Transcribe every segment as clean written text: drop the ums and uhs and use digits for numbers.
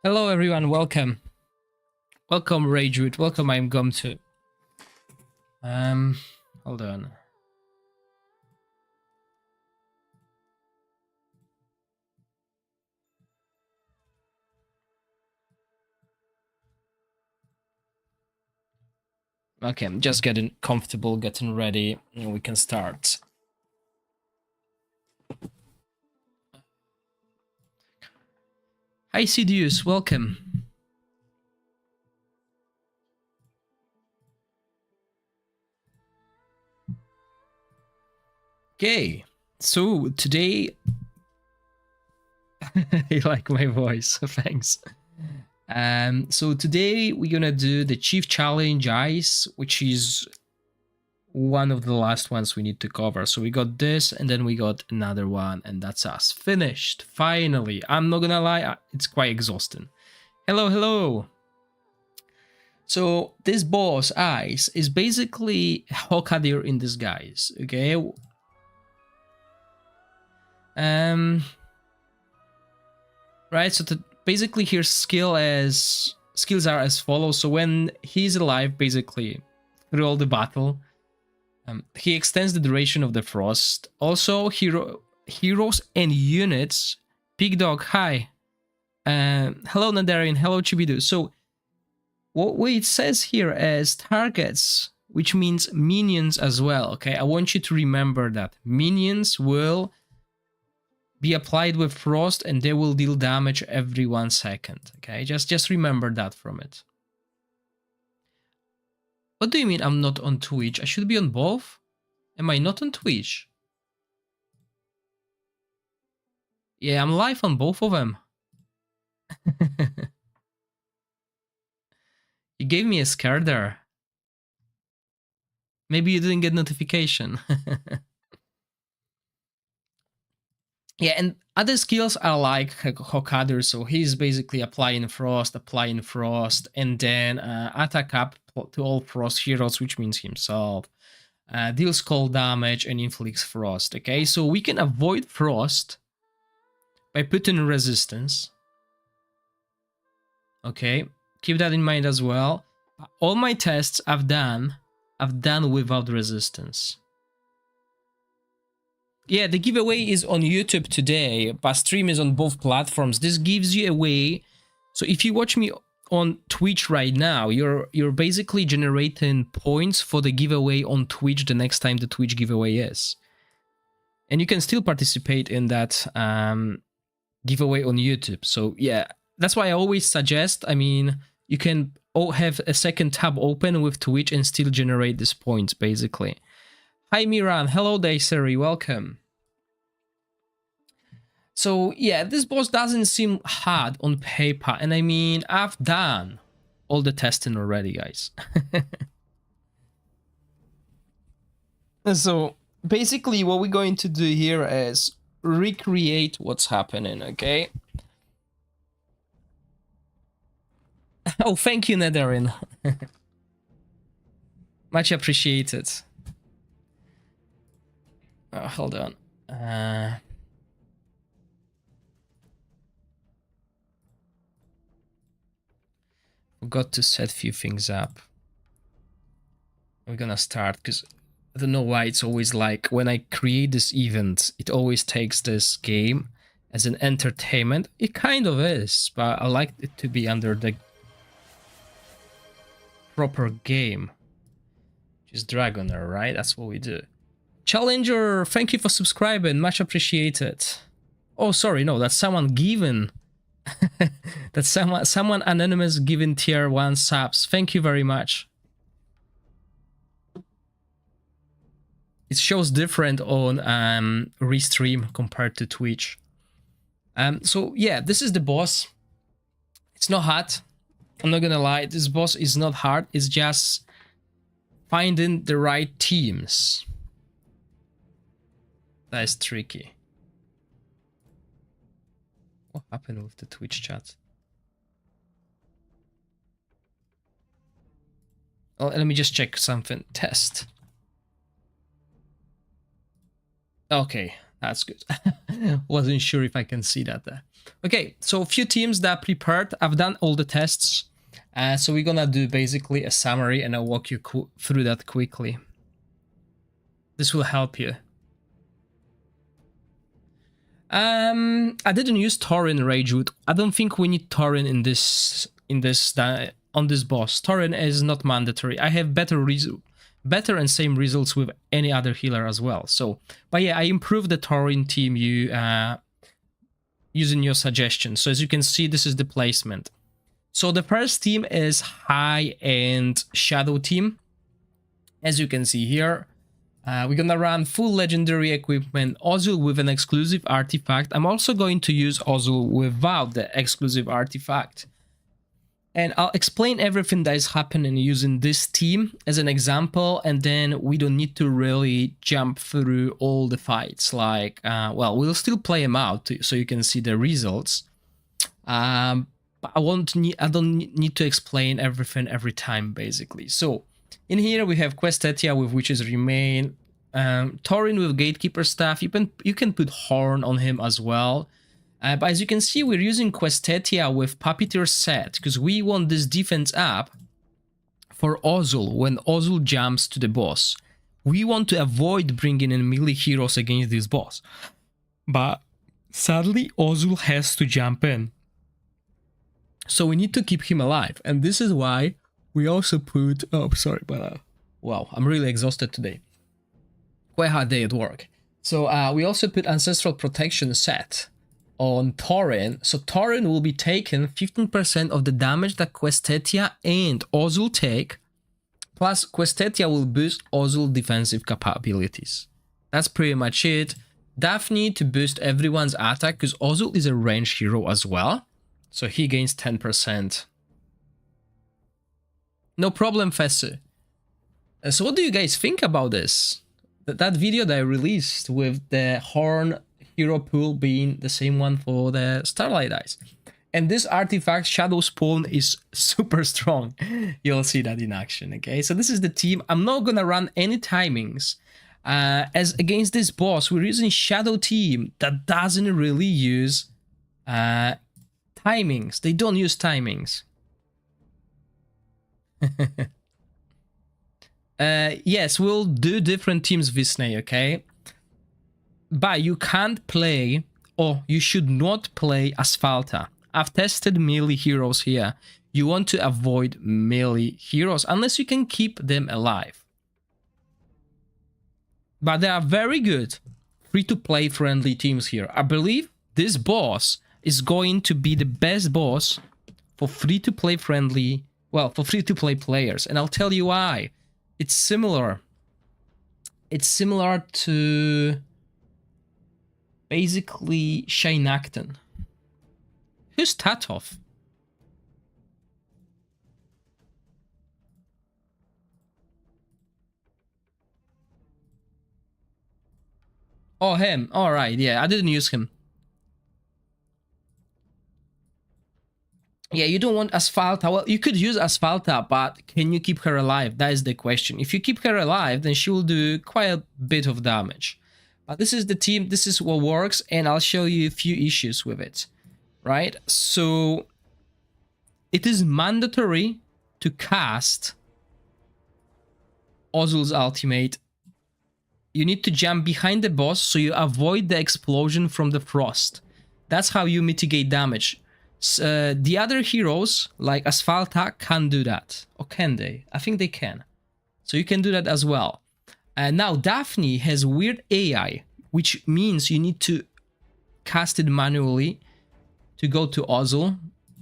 Hello everyone, welcome. Welcome Rageroot, welcome I'm Gumto. Hold on. Okay, I'm just getting comfortable, getting ready, and we can start. Hi Sidious, welcome. Okay, so today... You like my voice, thanks. So today we're gonna do the Chief Challenge Ice, which is one of the last ones we need to cover. So we got this, and then we got another one, and that's us. Finished, finally. I'm not gonna lie, it's quite exhausting. Hello, hello. So this boss, Ice, is basically Hokadir in disguise, okay? Right, so basically his skills are as follows. So when he's alive, basically, through all the battle, he extends the duration of the frost. Also, heroes and units. Big Dog, hi. Hello, Nadarian. Hello, Chibidu. So, what it says here as targets, which means minions as well. Okay, I want you to remember that minions will be applied with frost, and they will deal damage every 1 second. Okay, just remember that from it. What do you mean I'm not on Twitch? I should be on both? Am I not on Twitch? Yeah, I'm live on both of them. You gave me a scare there. Maybe you didn't get notification. Yeah, and other skills are like Hokadir, so he's basically applying frost, and then attack up to all frost heroes, which means himself. Deals cold damage and inflicts frost. Okay, so we can avoid frost by putting resistance. Okay, keep that in mind as well. All my tests I've done without resistance. Yeah, the giveaway is on YouTube today, but stream is on both platforms. This gives you a way. So if you watch me on Twitch right now, you're basically generating points for the giveaway on Twitch the next time the Twitch giveaway is. And you can still participate in that giveaway on YouTube. So yeah, that's why I always suggest, I mean, you can have a second tab open with Twitch and still generate these points, basically. Hi Miran, hello Daiseri, welcome. So yeah, this boss doesn't seem hard on paper, and I mean, I've done all the testing already, guys. So basically what we're going to do here is recreate what's happening, okay? Oh, thank you, Netherin. Much appreciated. Oh, hold on. Forgot to set a few things up. We're gonna start, because I don't know why it's always like, when I create this event, it always takes this game as an entertainment. It kind of is, but I like it to be under the proper game. Which is Dragonheir, right? That's what we do. Challenger, thank you for subscribing. Much appreciated. Oh, sorry, no, that's someone given. That's someone anonymous given tier 1 subs. Thank you very much. It shows different on Restream compared to Twitch. So yeah, this is the boss. It's not hard. I'm not gonna lie, this boss is not hard. It's just finding the right teams. That is tricky. What happened with the Twitch chat? Oh, let me just check something. Test. Okay, That's good. Wasn't sure if I can see that there. Okay, so a few teams that prepared. I've done all the tests. So we're gonna do basically a summary and I'll walk you through that quickly. This will help you. I didn't use Tauren Ragewood. I don't think we need Tauren on this boss. Tauren is not mandatory. I have better and same results with any other healer as well. So, but yeah, I improved the Tauren team using your suggestions. So as you can see, this is the placement. So the first team is high-end Shadow team. As you can see here, we're gonna run full legendary equipment, Ozul with an exclusive artifact. I'm also going to use Ozul without the exclusive artifact. And I'll explain everything that is happening using this team as an example, and then we don't need to really jump through all the fights. Like, well, we'll still play them out so you can see the results. But I don't need to explain everything every time, basically. So in here we have Questetia with Witch's Remain, Tauren with Gatekeeper Staff. You can put Horn on him as well. But as you can see, we're using Questetia with Puppeteer set because we want this defense up for Ozul when Ozul jumps to the boss. We want to avoid bringing in melee heroes against this boss. But sadly, Ozul has to jump in. So we need to keep him alive. And this is why we also put... Oh, sorry, but... wow, I'm really exhausted today. Quite a hard day at work. So we also put Ancestral Protection set on Tauren. So Tauren will be taking 15% of the damage that Questetia and Ozul take, plus Questetia will boost Ozul defensive capabilities. That's pretty much it. Daphne to boost everyone's attack, because Ozul is a ranged hero as well, so he gains 10%. No problem, Fessu. So what do you guys think about this? That video that I released with the Horn hero pool being the same one for the Starlight Eyes. And this artifact, Shadow Spawn, is super strong. You'll see that in action, okay? So this is the team. I'm not gonna run any timings. As against this boss, we're using Shadow team that doesn't really use timings. They don't use timings. Yes, we'll do different teams, Visney, okay? But you can't play, or you should not play Asphalta. I've tested melee heroes here. You want to avoid melee heroes unless you can keep them alive. But they are very good free-to-play friendly teams here. I believe this boss is going to be the best boss for free-to-play friendly, well, for free-to-play players. And I'll tell you why. It's similar. It's similar to... basically Shinacton. Who's Tatov? Oh, him. Alright, yeah, I didn't use him. Yeah, you don't want Asphalta. Well, you could use Asphalta, but can you keep her alive? That is the question. If you keep her alive, then she will do quite a bit of damage. But this is the team, this is what works, and I'll show you a few issues with it, right? So, it is mandatory to cast Ozul's ultimate. You need to jump behind the boss so you avoid the explosion from the frost. That's how you mitigate damage. The other heroes, like Asphalta, can't do that. Or can they? I think they can. So you can do that as well. And now Daphne has weird AI, which means you need to cast it manually to go to Ozul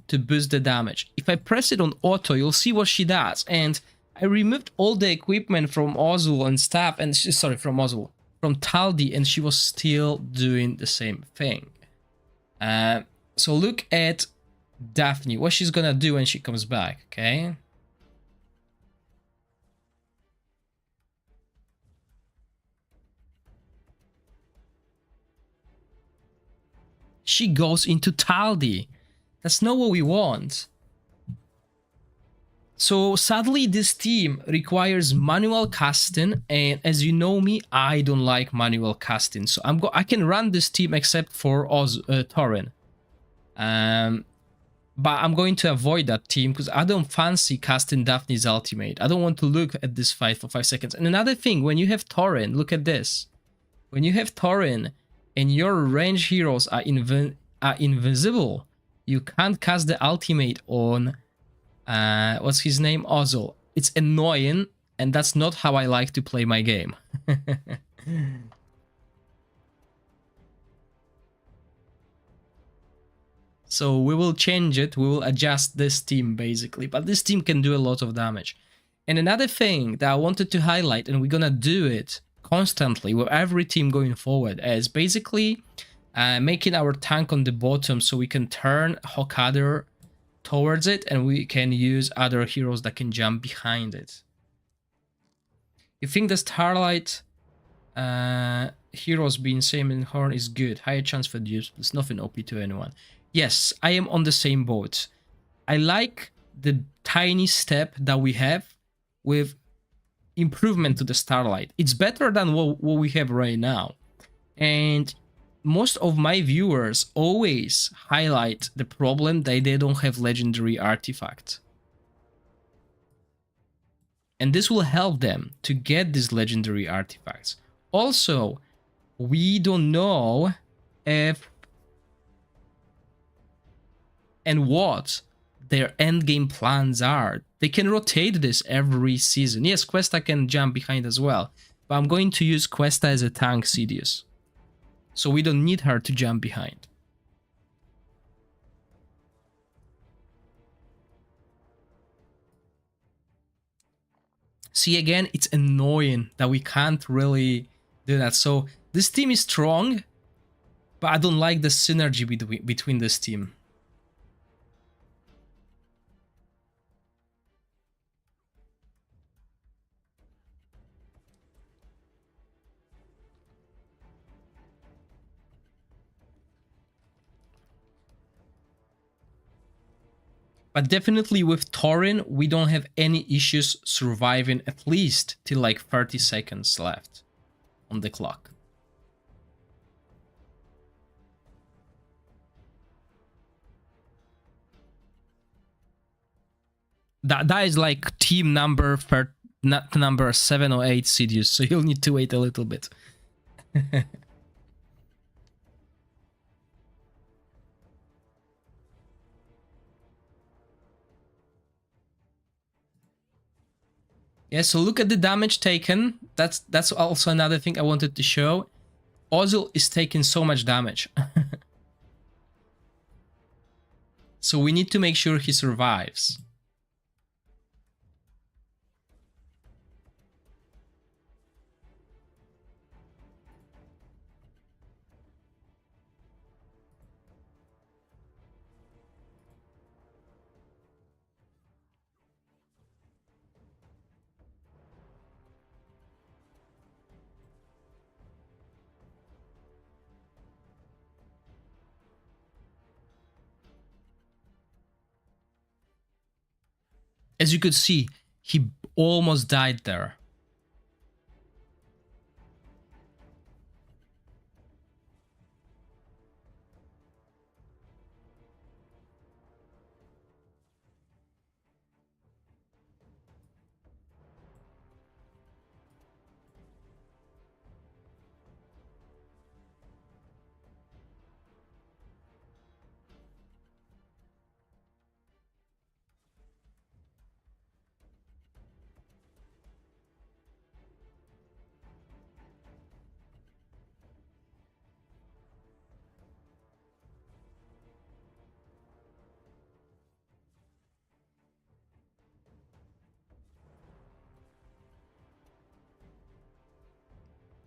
to boost the damage. If I press it on auto, you'll see what she does. And I removed all the equipment from Ozul and stuff, and sorry, from Ozul, from Taldi, and she was still doing the same thing. So look at Daphne, what she's gonna do when she comes back, okay? She goes into Taldi. That's not what we want. So sadly, this team requires manual casting, and as you know me, I don't like manual casting. So I can run this team except for Thorin. But I'm going to avoid that team because I don't fancy casting Daphne's ultimate. I don't want to look at this fight for 5 seconds. And another thing, when you have Thorin, look at this. When you have Thorin and your range heroes are invisible, you can't cast the ultimate on what's his name? Ozil. It's annoying, and that's not how I like to play my game. So we will change it, we will adjust this team basically, but this team can do a lot of damage. And another thing that I wanted to highlight, and we're gonna do it constantly with every team going forward, is basically making our tank on the bottom so we can turn Hokkader towards it and we can use other heroes that can jump behind it. You think the Starlight heroes being same in Horn is good? Higher chance for use, there's nothing OP to anyone. Yes, I am on the same boat. I like the tiny step that we have with improvement to the Starlight. It's better than what we have right now. And most of my viewers always highlight the problem that they don't have legendary artifact. And this will help them to get these legendary artifacts. Also, we don't know if and what their endgame plans are. They can rotate this every season. Yes, Questa can jump behind as well, but I'm going to use Questa as a tank Sidious. So we don't need her to jump behind. See, again, it's annoying that we can't really do that. So this team is strong, but I don't like the synergy between this team. But definitely with Thorin, we don't have any issues surviving at least till like 30 seconds left on the clock. That is like team number not number 7 or 8 Sidious, so you'll need to wait a little bit. Yeah, so look at the damage taken. That's also another thing I wanted to show. Ozil is taking so much damage. So we need to make sure he survives. As you could see, he almost died there.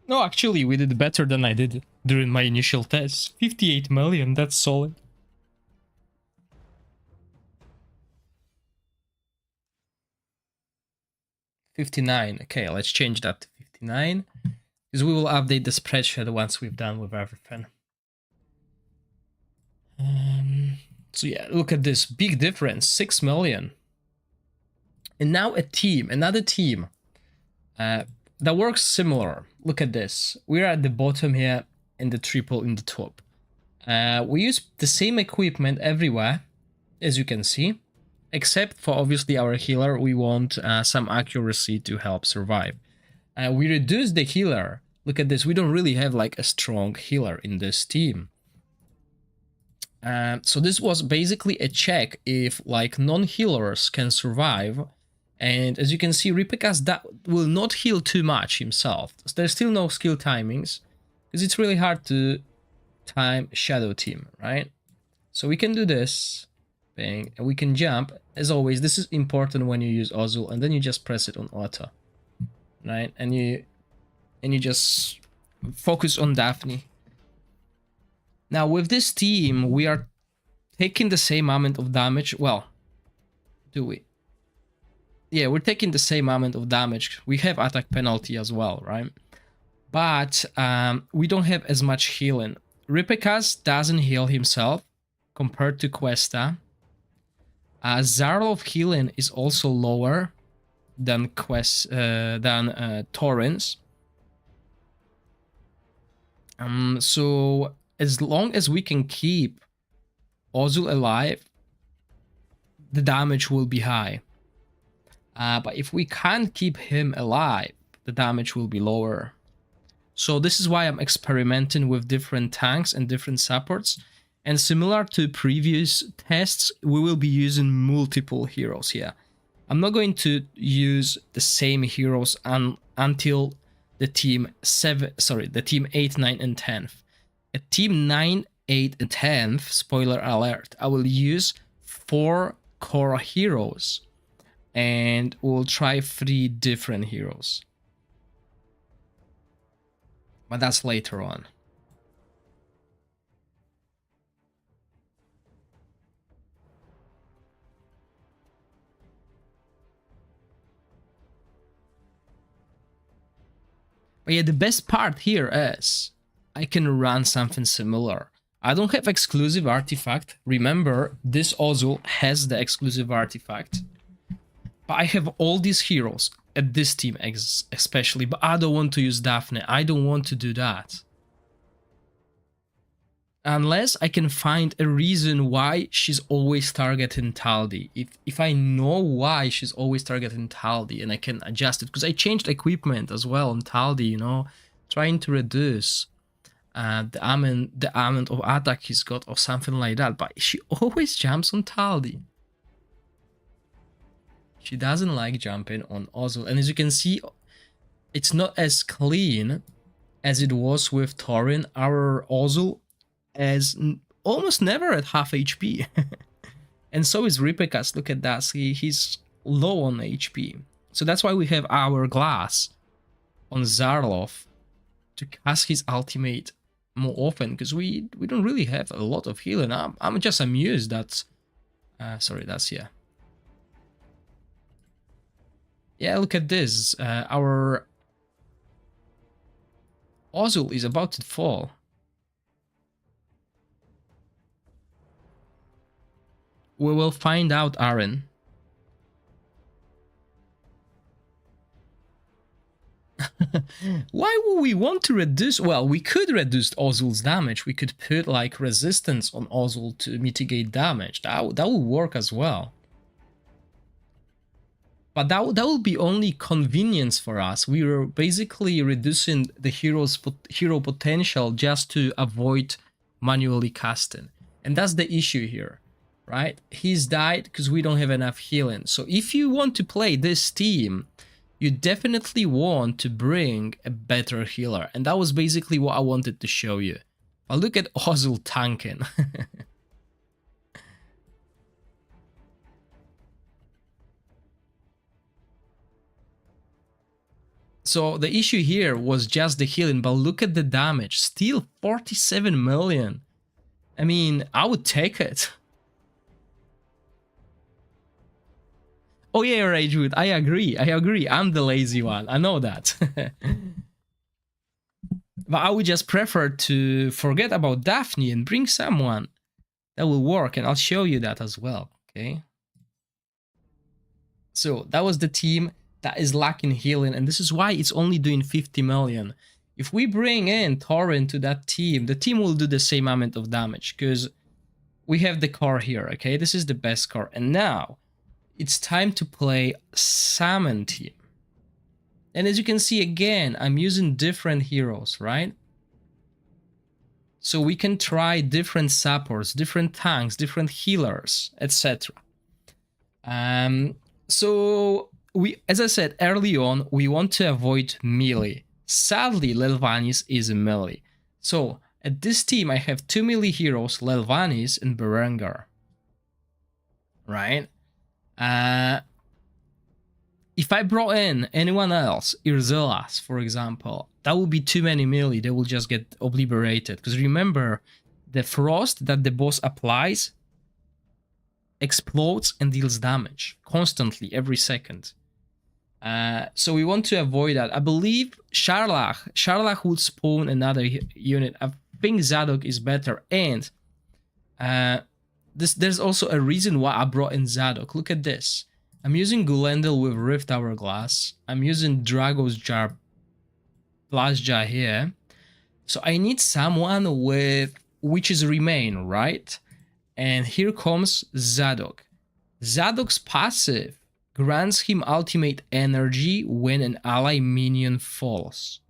No, actually, we did better than I did during my initial test. 58 million, that's solid. $59. Okay, let's change that to 59. Because we will update the spreadsheet once we've done with everything. So yeah, look at this big difference, 6 million. And now another team that works similar. Look at this. We're at the bottom here and the triple in the top. We use the same equipment everywhere, as you can see, except for obviously our healer. We want some accuracy to help survive. We reduce the healer. Look at this. We don't really have like a strong healer in this team. So this was basically a check if like non-healers can survive. And as you can see, Ripekas that will not heal too much himself. So there's still no skill timings because it's really hard to time Shadow Team, right? So we can do this, bang, and we can jump. As always, this is important when you use Ozul, and then you just press it on auto, right? And you just focus on Daphne. Now with this team, we are taking the same amount of damage. Well, do we? Yeah, we're taking the same amount of damage. We have attack penalty as well, right? But we don't have as much healing. Ripekas doesn't heal himself compared to Questa. Zarlov healing is also lower than Torrens. So as long as we can keep Ozul alive, the damage will be high. But if we can't keep him alive, the damage will be lower. So this is why I'm experimenting with different tanks and different supports. And similar to previous tests, we will be using multiple heroes here. I'm not going to use the same heroes until the team 8, 9, and 10th. At team 9, 8, and 10th, spoiler alert, I will use 4 core heroes. And we'll try 3 different heroes. But that's later on. But yeah, the best part here is I can run something similar. I don't have exclusive artifact. Remember, this Ozul has the exclusive artifact. But I have all these heroes at this team especially, but I don't want to use Daphne. I don't want to do that. Unless I can find a reason why she's always targeting Taldi. If I know why she's always targeting Taldi and I can adjust it, because I changed equipment as well on Taldi, you know, trying to reduce the amount of attack he's got or something like that, but she always jumps on Taldi. She doesn't like jumping on Ozul, and as you can see, it's not as clean as it was with Taurin. Our Ozul is almost never at half HP. And so is Ripekas. Look at that. See, he's low on HP. So that's why we have our glass on Zarlov to cast his ultimate more often, because we don't really have a lot of healing. I'm just amused that... sorry, that's here. Yeah, look at this. Our Ozul is about to fall. We will find out, Aaron. Why would we want to reduce? Well, we could reduce Ozul's damage. We could put like resistance on Ozul to mitigate damage. That would work as well. But that will be only convenience for us. We were basically reducing the hero potential just to avoid manually casting. And that's the issue here, right? He's died because we don't have enough healing. So if you want to play this team, you definitely want to bring a better healer. And that was basically what I wanted to show you. But look at Ozul tanking. So the issue here was just the healing, but look at the damage. Still 47 million. I mean, I would take it. Oh yeah, Ragewood, I agree. I'm the lazy one. I know that. But I would just prefer to forget about Daphne and bring someone that will work, and I'll show you that as well, okay? So that was the team that is lacking healing, and this is why it's only doing 50 million. If we bring in Thorin to that team, the team will do the same amount of damage, because we have the car here, okay? This is the best car. And now, it's time to play Salmon team. And as you can see, again, I'm using different heroes, right? So we can try different supports, different tanks, different healers, etc. So we, as I said early on, we want to avoid melee. Sadly, Lelvanis is a melee. So at this team, I have 2 melee heroes, Lelvanis and Berengar. Right? If I brought in anyone else, Irzilas, for example, that would be too many melee. They will just get obliterated. Because remember, the frost that the boss applies explodes and deals damage constantly, every second. So we want to avoid that. I believe Sharlach would spawn another unit. I think Zadok is better. And there's also a reason why I brought in Zadok. Look at this. I'm using Gulendel with Rift Hourglass. I'm using Drago's Jar, Blast Jar here. So I need someone with Witch's Remain, right? And here comes Zadok. Zadok's passive grants him ultimate energy when an ally minion falls.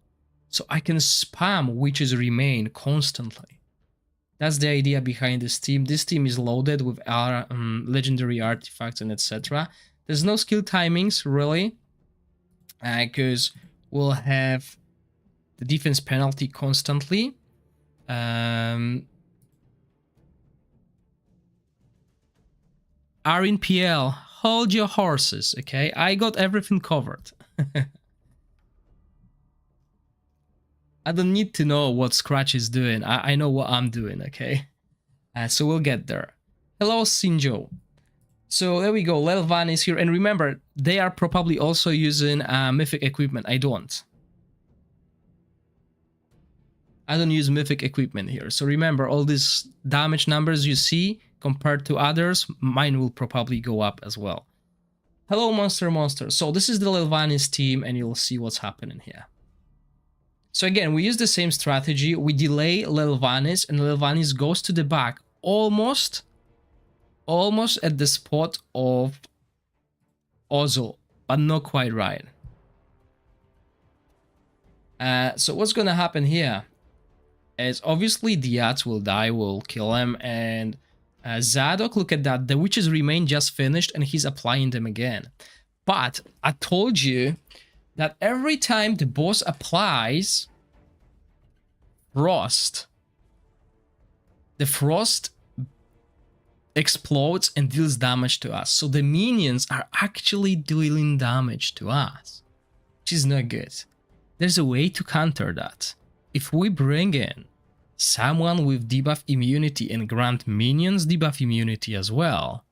So I can spam Witch's Remain constantly. That's the idea behind this team. This team is loaded with legendary artifacts and etc. There's no skill timings, really, because we'll have the defense penalty constantly. RNPL, hold your horses, okay? I got everything covered. I don't need to know what Scratch is doing. I know what I'm doing, okay? So we'll get there. Hello, Sinjo. So there we go, Lelvan is here. And remember, they are probably also using mythic equipment. I don't use mythic equipment here. So remember, all these damage numbers you see compared to others, mine will probably go up as well. Hello, Monster. So this is the Lelvanis team, and you'll see what's happening here. So again, we use the same strategy. We delay Lelvanis, and Lelvanis goes to the back almost at the spot of Ozil, but not quite right. So what's gonna happen here is obviously Diaz will die, will kill him, and Zadok, look at that, the witches remain just finished and he's applying them again. But I told you that every time the boss applies frost, the frost explodes and deals damage to us. So the minions are actually dealing damage to us, which is not good. There's a way to counter that. If we bring in someone with debuff immunity and grant minions debuff immunity as well,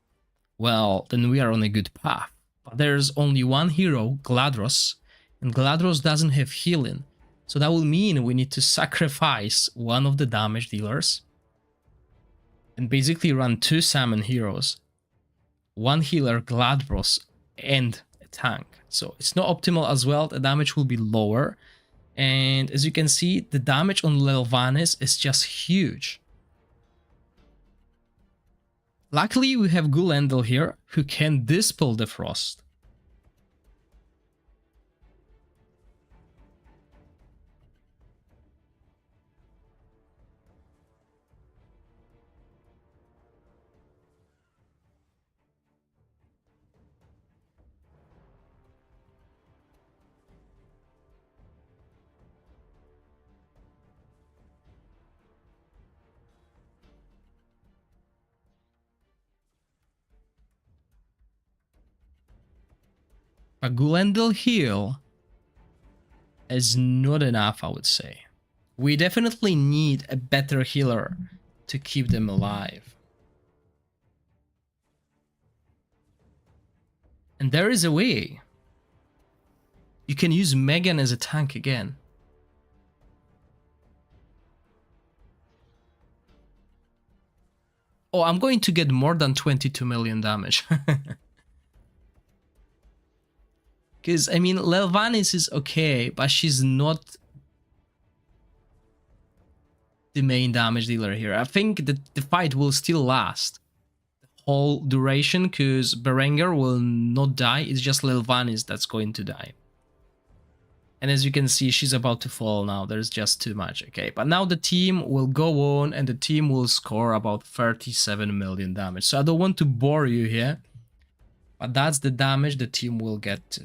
well, then we are on a good path. But there's only one hero, Gladros, and Gladros doesn't have healing. So that will mean we need to sacrifice one of the damage dealers and basically run 2 summon heroes, 1 healer, Gladros, and a tank. So it's not optimal as well, the damage will be lower. And as you can see, the damage on Lelvanis is just huge. Luckily, we have Gulendel here, who can dispel the frost. A Gulendel heal is not enough, I would say. We definitely need a better healer to keep them alive. And there is a way. You can use Megan as a tank again. Oh, I'm going to get more than 22 million damage. Because, I mean, Lelvanis is okay, but she's not the main damage dealer here. I think that the fight will still last the whole duration, because Berengar will not die. It's just Lelvanis that's going to die. And as you can see, she's about to fall now. There's just too much. Okay, but now the team will go on and the team will score about 37 million damage. So I don't want to bore you here, but that's the damage the team will get to.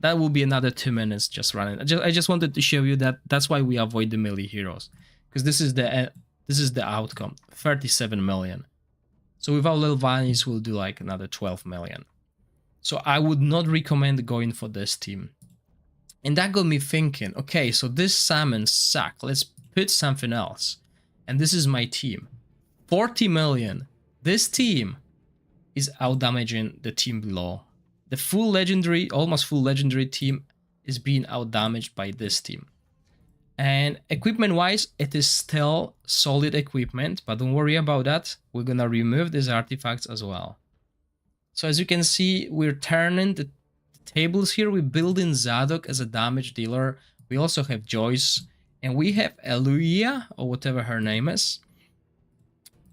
That will be another 2 minutes just running. I just wanted to show you that that's why we avoid the melee heroes, because this is the outcome. 37 million. So without Lelvanis, we'll do like another 12 million. So I would not recommend going for this team. And that got me thinking, okay, so this salmons suck. Let's put something else. And this is my team. 40 million. This team is outdamaging the team below. The full legendary, almost full legendary team is being outdamaged by this team. And equipment-wise, it is still solid equipment, but don't worry about that. We're gonna remove these artifacts as well. So as you can see, we're turning the tables here. We build in Zadok as a damage dealer. We also have Joyce, and we have Eluia, or whatever her name is,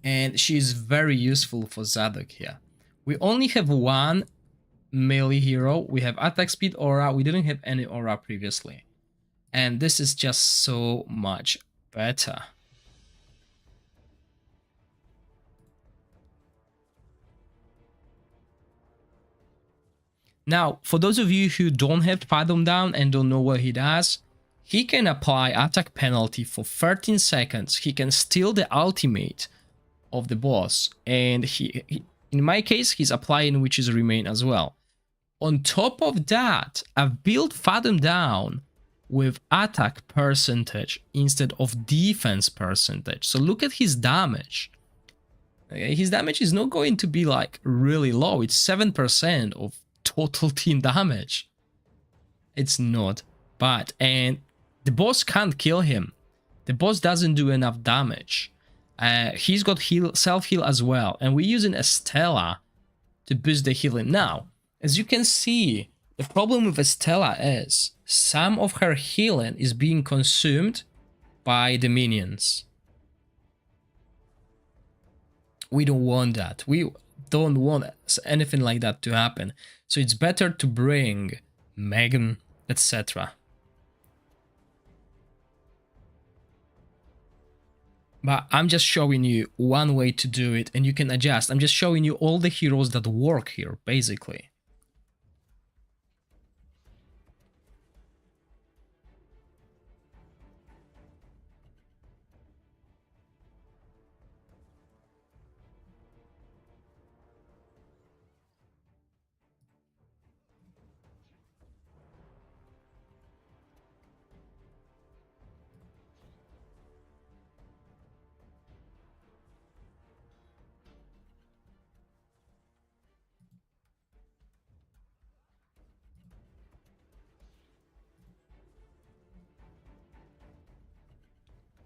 and she is very useful for Zadok here. We only have one melee hero. We have attack speed, aura. We didn't have any aura previously, and this is just so much better. Now, for those of you who don't have Fathom down and don't know what he does, he can apply attack penalty for 13 seconds. He can steal the ultimate of the boss, and he in my case, he's applying Witch's Remain as well. On top of that, I've built Fathom down with attack percentage instead of defense percentage. So look at his damage. Okay, his damage is not going to be like really low. It's 7% of total team damage. It's not bad, and the boss can't kill him. The boss doesn't do enough damage. He's got self-heal as well, and we're using Estella to boost the healing. Now, as you can see, the problem with Estella is some of her healing is being consumed by the minions. We don't want that. We don't want anything like that to happen. So it's better to bring Megan, etc. But I'm just showing you one way to do it, and you can adjust. I'm just showing you all the heroes that work here, basically.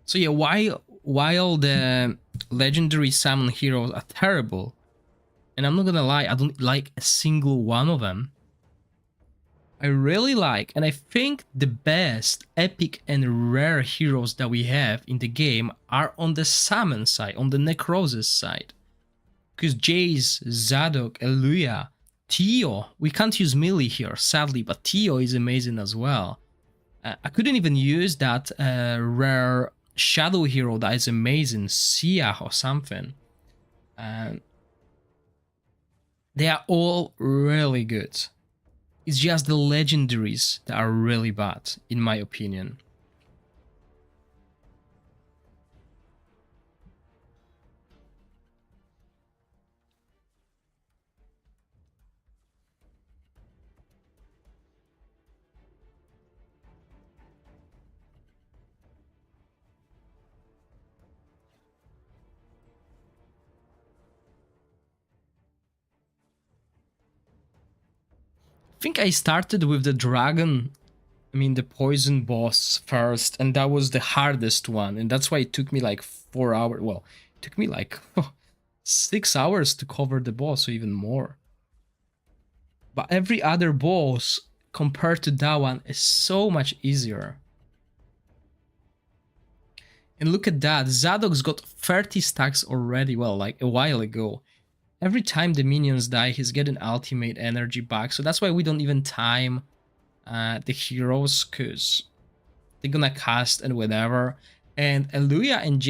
So yeah, while the legendary summon heroes are terrible, and I'm not gonna lie, I don't like a single one of them, I really like, and I think the best epic and rare heroes that we have in the game are on the summon side, on the necrosis side. Because Jace, Zadok, Eluia, Tio, we can't use melee here, sadly, but Tio is amazing as well. I couldn't even use that rare shadow hero that is amazing, Sia or something. They are all really good. It's just the legendaries that are really bad, in my opinion. I think I started with the dragon, the poison boss first, and that was the hardest one, and that's why it took me like 4 hours. Well, it took me like 6 hours to cover the boss, or even more. But every other boss compared to that one is so much easier. And look at that, Zadok's got 30 stacks already, well, like a while ago. Every time the minions die, he's getting ultimate energy back, so that's why we don't even time the heroes, because they're gonna cast and whatever. And Eluya and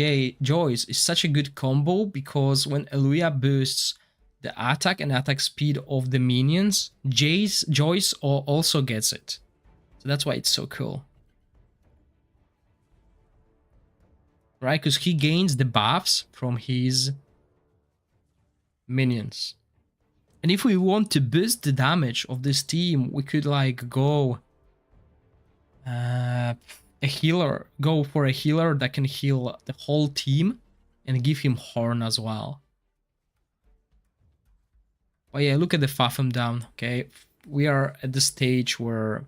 Joyce is such a good combo, because when Eluya boosts the attack and attack speed of the minions, Joyce also gets it. So that's why it's so cool. Right, because he gains the buffs from his minions. And if we want to boost the damage of this team, we could like go a healer, go for a healer that can heal the whole team and give him Horn as well. But yeah, look at the Fathom down, okay? We are at the stage where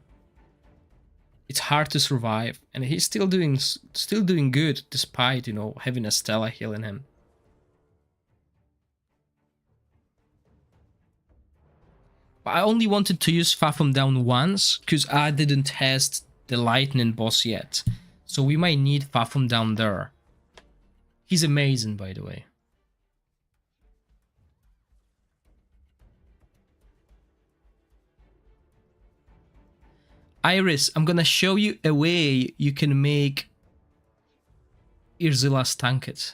it's hard to survive, and he's still doing good despite, you know, having a Stella healing him. But I only wanted to use Fathom down once because I didn't test the Lightning boss yet, so we might need Fathom down there. He's amazing, by the way. Iris, I'm gonna show you a way you can make Urzilla's Tanket.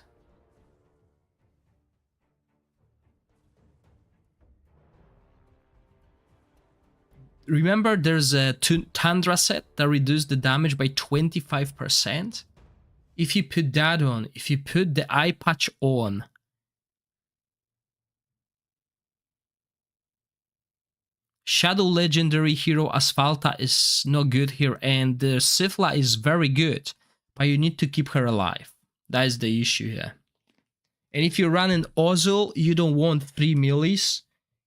Remember there's a Tundra set that reduced the damage by 25%? If you put that on, if you put the eye patch on, Shadow Legendary hero Asphalta is not good here, and the Sifla is very good, but you need to keep her alive. That is the issue here. And if you run an Ozil, you don't want 3 melees,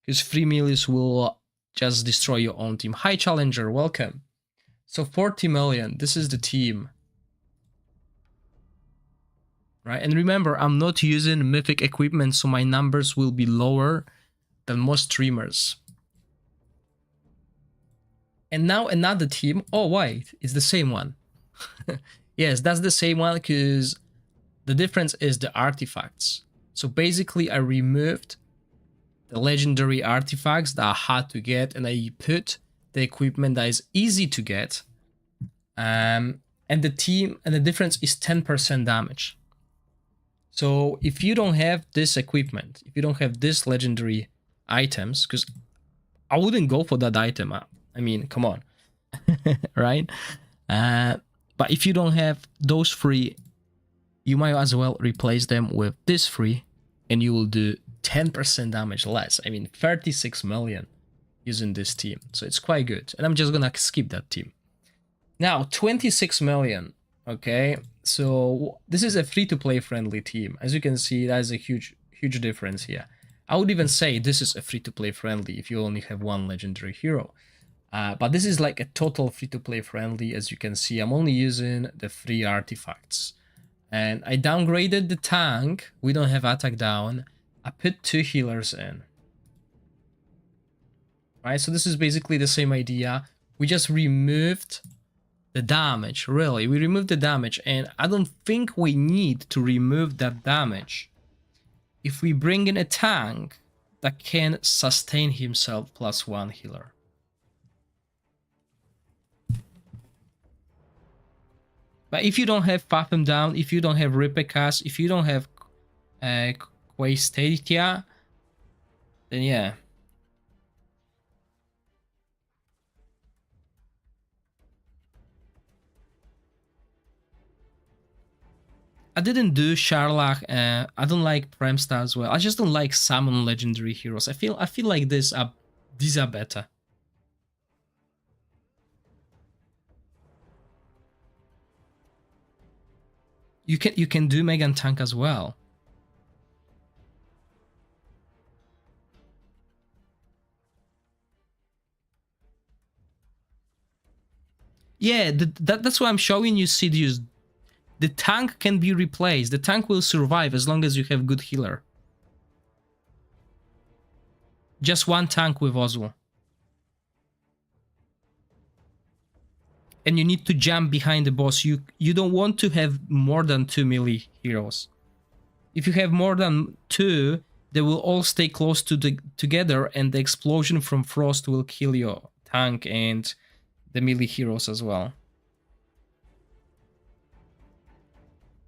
because 3 melees will just destroy your own team. Hi Challenger, welcome. So 40 million, this is the team. Right, and remember, I'm not using mythic equipment, so my numbers will be lower than most streamers. And now another team. Oh, wait, it's the same one. Yes, that's the same one, because the difference is the artifacts. So basically, I removed the legendary artifacts that are hard to get, and I put the equipment that is easy to get. And the difference is 10% damage. So if you don't have this equipment, if you don't have this legendary items, because I wouldn't go for that item. I mean, come on, right? But if you don't have those 3, you might as well replace them with this 3, and you will do 10% damage less. I mean, 36 million using this team, so it's quite good. And I'm just gonna skip that team. Now, 26 million, okay? So this is a free-to-play friendly team. As you can see, that is a huge difference here. I would even say this is a free-to-play friendly if you only have one legendary hero. But this is like a total free-to-play friendly. As you can see, I'm only using the 3 artifacts. And I downgraded the tank. We don't have attack down. I put 2 healers in. Right, so this is basically the same idea. We just removed the damage, really. We removed the damage, and I don't think we need to remove that damage if we bring in a tank that can sustain himself +1 healer. But if you don't have Fathom down, if you don't have Ripecas, if you don't have Quaestatia, then yeah. I didn't do Sharlach. I don't like Premstar as well. I just don't like summon legendary heroes. I feel like these are better. You can do Megan Tank as well. Yeah, that's why I'm showing you Sidious. The tank can be replaced. The tank will survive as long as you have good healer. Just one tank with Ozil. and you need to jump behind the boss. You don't want to have more than 2 melee heroes. If you have more than 2, they will all stay close to together, and the explosion from Frost will kill your tank and the melee heroes as well.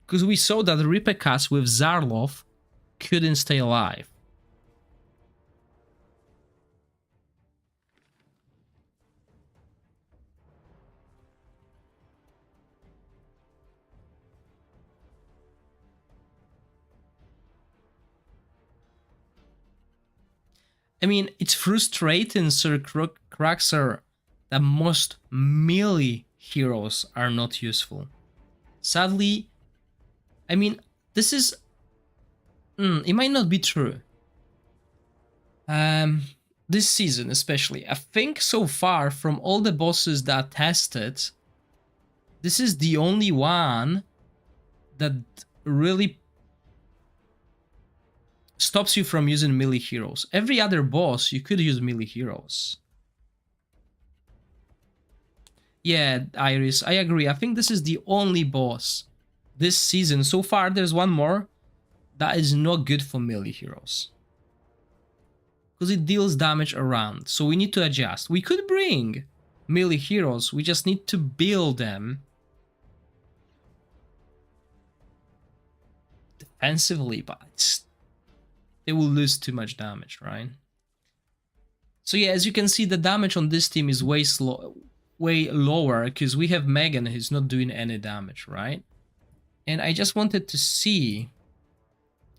Because we saw that Ripekas with Zarlov couldn't stay alive. I mean, it's frustrating, Sir Craxer, that most melee heroes are not useful. Sadly, I mean, this is... it might not be true. This season especially, I think so far from all the bosses that I tested, this is the only one that really stops you from using melee heroes. Every other boss, you could use melee heroes. Yeah, Iris, I agree. I think this is the only boss this season. So far, there's one more that is not good for melee heroes. Because it deals damage around, so we need to adjust. We could bring melee heroes, we just need to build them defensively, but they will lose too much damage, right? So yeah, as you can see, the damage on this team is way lower, because we have Megan who's not doing any damage, right? And I just wanted to see,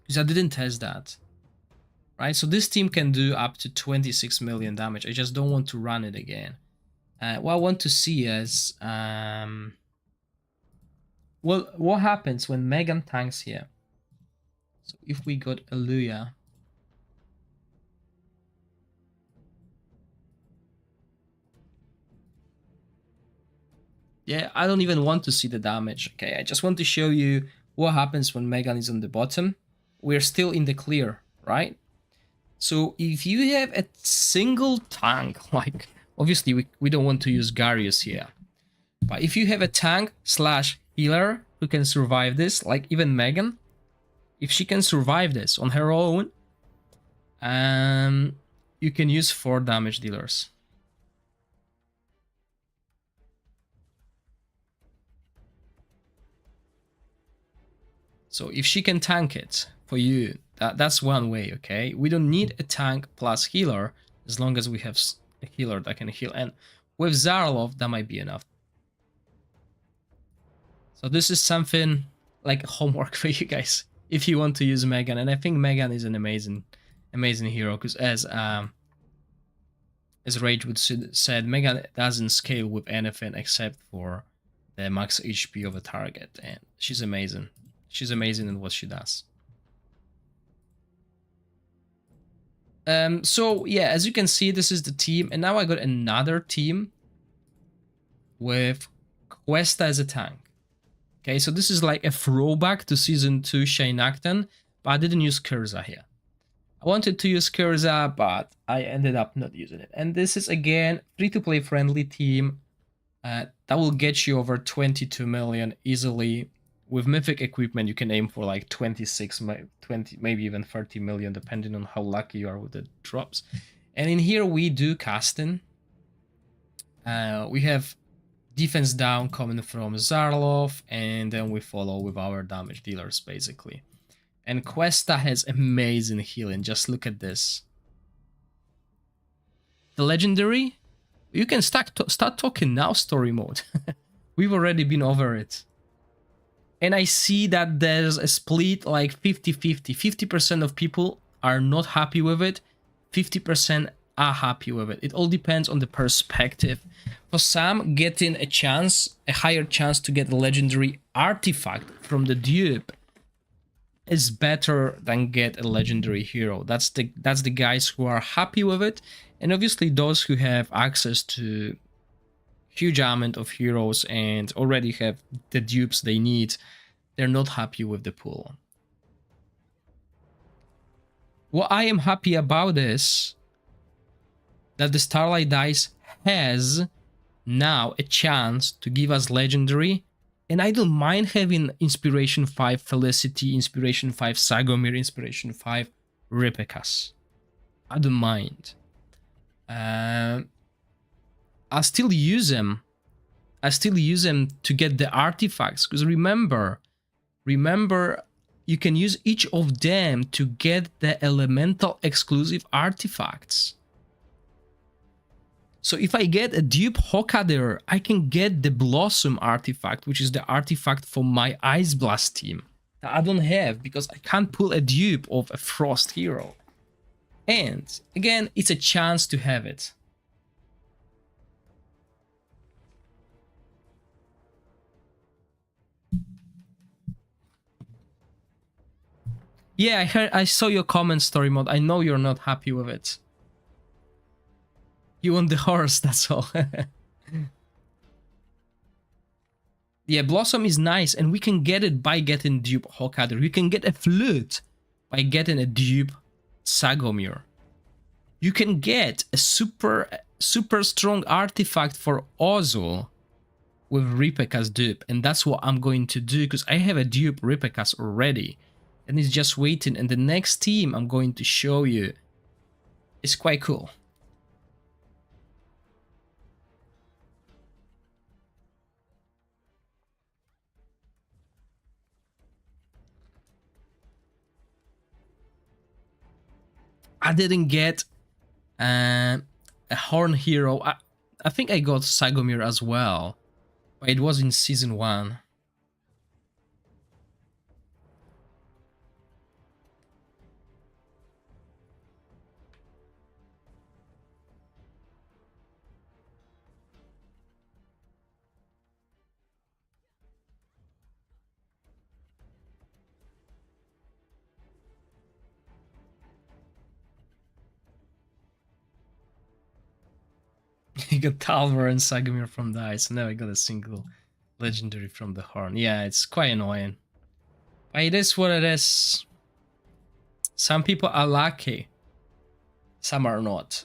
because I didn't test that. Right, so this team can do up to 26 million damage. I just don't want to run it again. What I want to see is, well, what happens when Megan tanks here? So if we got Eluya, yeah, I don't even want to see the damage. Okay, I just want to show you what happens when Megan is on the bottom. We're still in the clear, right? So if you have a single tank, like, obviously we don't want to use Garius here, but if you have a tank slash healer who can survive this, like even Megan, if she can survive this on her own, you can use 4 damage dealers. So if she can tank it for you, that's one way, okay? We don't need a tank plus healer as long as we have a healer that can heal. And with Zarlov, that might be enough. So this is something like homework for you guys if you want to use Megan. And I think Megan is an amazing hero, because as Ragewood said, Megan doesn't scale with anything except for the max HP of a target, and she's amazing. She's amazing in what she does. So yeah, as you can see, this is the team, and now I got another team with Questa as a tank. Okay, so this is like a throwback to Season 2 Shainakten, but I didn't use Kurza here. I wanted to use Kurza, but I ended up not using it. And this is, again, free-to-play friendly team that will get you over 22 million easily. With mythic equipment, you can aim for like 26, 20, maybe even 30 million, depending on how lucky you are with the drops. And in here, we do casting. We have defense down coming from Zarlov, and then we follow with our damage dealers, basically. And Questa has amazing healing. Just look at this. The legendary, you can start talking now, story mode. We've already been over it. And I see that there's a split like 50-50. 50% of people are not happy with it. 50% are happy with it. It all depends on the perspective. For some, getting a higher chance to get a legendary artifact from the dupe is better than get a legendary hero. That's the guys who are happy with it. And obviously those who have access to huge amount of heroes and already have the dupes they need, they're not happy with the pool. What I am happy about is that the Starlight Dice has now a chance to give us legendary. And I don't mind having Inspiration 5 Felicity, Inspiration 5 Sagomir, Inspiration 5 Ripekas. I don't mind. I still use them. I still use them to get the artifacts. Because remember, you can use each of them to get the elemental exclusive artifacts. So if I get a dupe Hokkader, I can get the Blossom artifact, which is the artifact for my Ice Blast team that I don't have because I can't pull a dupe of a Frost hero. And again, it's a chance to have it. Yeah, I saw your comment, Story Mod. I know you're not happy with it. You want the horse, that's all. Yeah, Blossom is nice, and we can get it by getting dupe Hokkader. We can get a flute by getting a dupe Sagomir. You can get a super strong artifact for Ozul with Ripekas dupe, and that's what I'm going to do because I have a dupe Ripekas already, and it's just waiting. And the next team I'm going to show you is quite cool. I didn't get a Horn Hero. I think I got Sagomir as well, but it was in Season 1. You got Talvar and Sagomir from the ice. I never got a single legendary from the Horn. Yeah, it's quite annoying. But it is what it is. Some people are lucky. Some are not.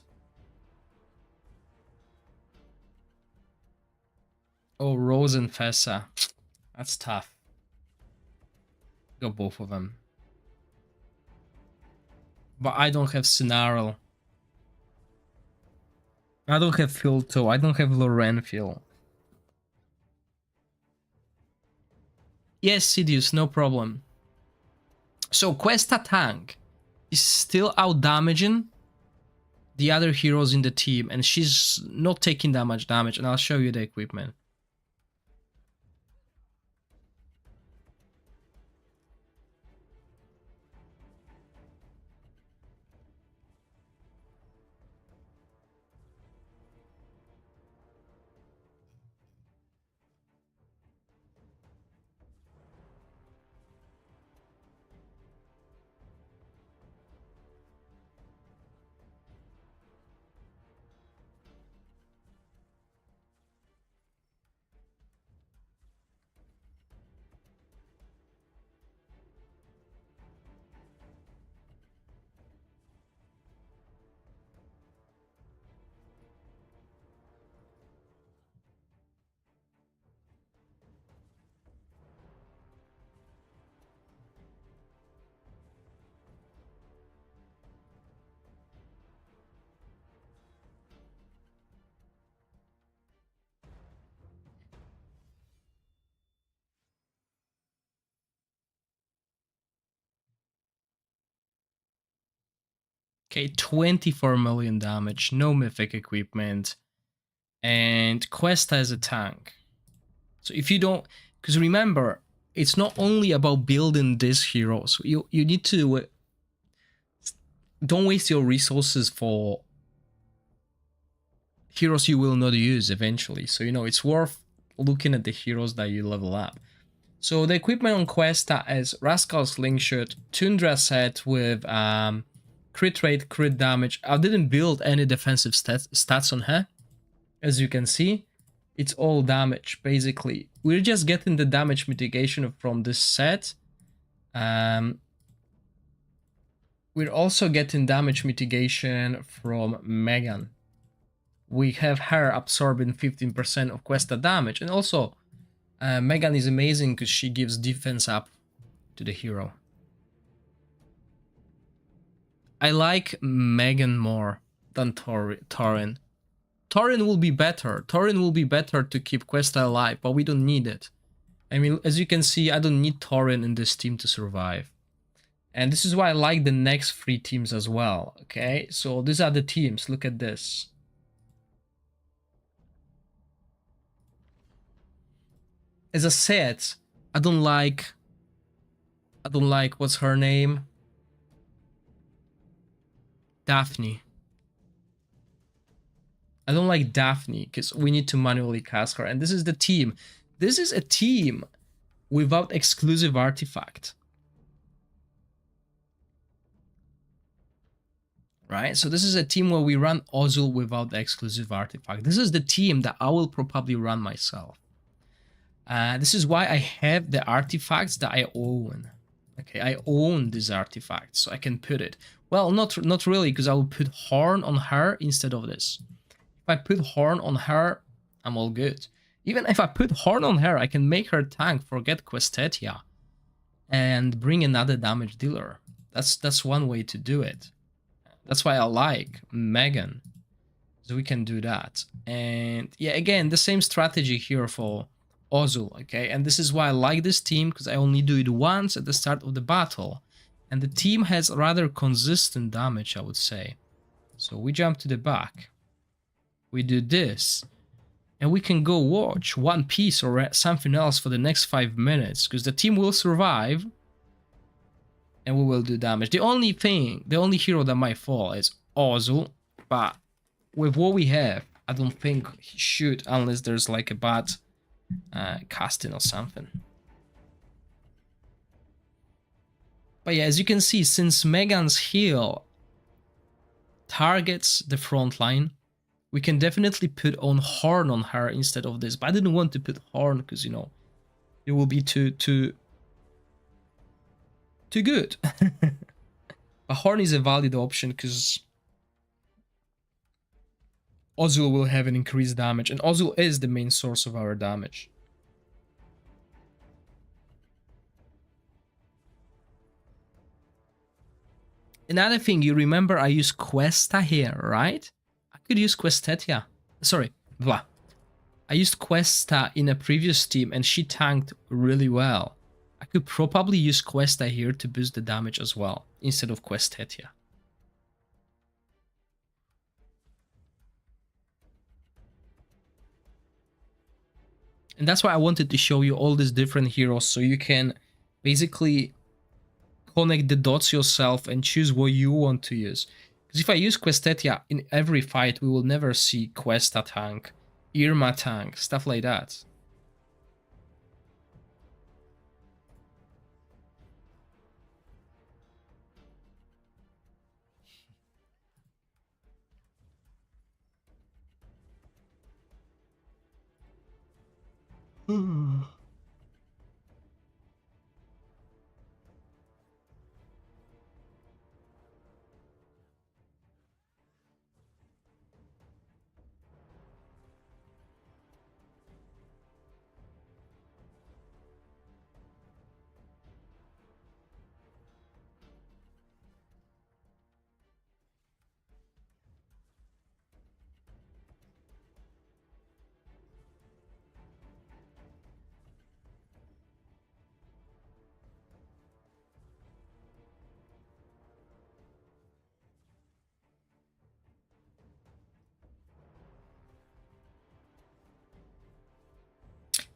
Oh, Rose and Fessa. That's tough. Got both of them. But I don't have Snarl. I don't have Filto. I don't have Lorenfil. Yes, Sidious, no problem. So Questa tank is still out damaging the other heroes in the team, and she's not taking that much damage, and I'll show you the equipment. Okay, 24 million damage, no mythic equipment, and Questa is a tank. So if you don't, because remember, it's not only about building this hero. So you need to don't waste your resources for heroes you will not use eventually. So it's worth looking at the heroes that you level up. So the equipment on Questa is Rascal Slingshot, Tundra set with crit rate, crit damage. I didn't build any defensive stats on her. As you can see, it's all damage, basically. We're just getting the damage mitigation from this set. We're also getting damage mitigation from Megan. we have her absorbing 15% of Questa damage. And also, Megan is amazing because she gives defense up to the hero. I like Megan more than Torin. Torin will be better. Torin will be better to keep Questa alive, but we don't need it. I mean, as you can see, I don't need Torin in this team to survive. And this is why I like the next 3 teams as well, okay? So these are the teams, look at this. As I said, I don't like, what's her name? Daphne. I don't like Daphne, because we need to manually cast her. And this is the team. This is a team without exclusive artifact. Right? So this is a team where we run Ozul without the exclusive artifact. This is the team that I will probably run myself. This is why I have the artifacts that I own. Okay, I own these artifacts, so I can put it. Well, not really, because I will put Horn on her instead of this. If I put Horn on her, I'm all good. Even if I put Horn on her, I can make her tank, forget Questetia, and bring another damage dealer. That's one way to do it. That's why I like Megan. So we can do that. And yeah, again, the same strategy here for Ozul, okay? And this is why I like this team, because I only do it once at the start of the battle. And the team has rather consistent damage, I would say. So we jump to the back. We do this. And we can go watch One Piece or something else for the next 5 minutes, because the team will survive. And we will do damage. The only hero that might fall is Ozul, but with what we have, I don't think he should, unless there's like a bad casting or something. But yeah, as you can see, since Megan's heal targets the front line, we can definitely put on Horn on her instead of this. But I didn't want to put Horn because, you know, it will be too good. But Horn is a valid option because Ozul will have an increased damage, and Ozul is the main source of our damage. Another thing, you remember I use Questa here, right? I could use Questetia. Sorry, blah. I used Questa in a previous team and she tanked really well. I could probably use Questa here to boost the damage as well, instead of Questetia. And that's why I wanted to show you all these different heroes, so you can basically connect the dots yourself and choose what you want to use. Because if I use Questetia in every fight, we will never see Questa tank, Irma tank, stuff like that.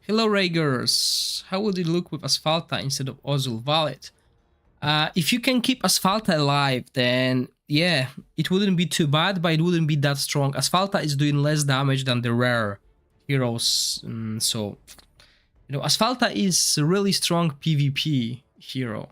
Hello Raigers, how would it look with Asphalta instead of Ozul? Valid. If you can keep Asphalta alive, then yeah, it wouldn't be too bad, but it wouldn't be that strong. Asphalta is doing less damage than the rare heroes, so, you know, Asphalta is a really strong PvP hero.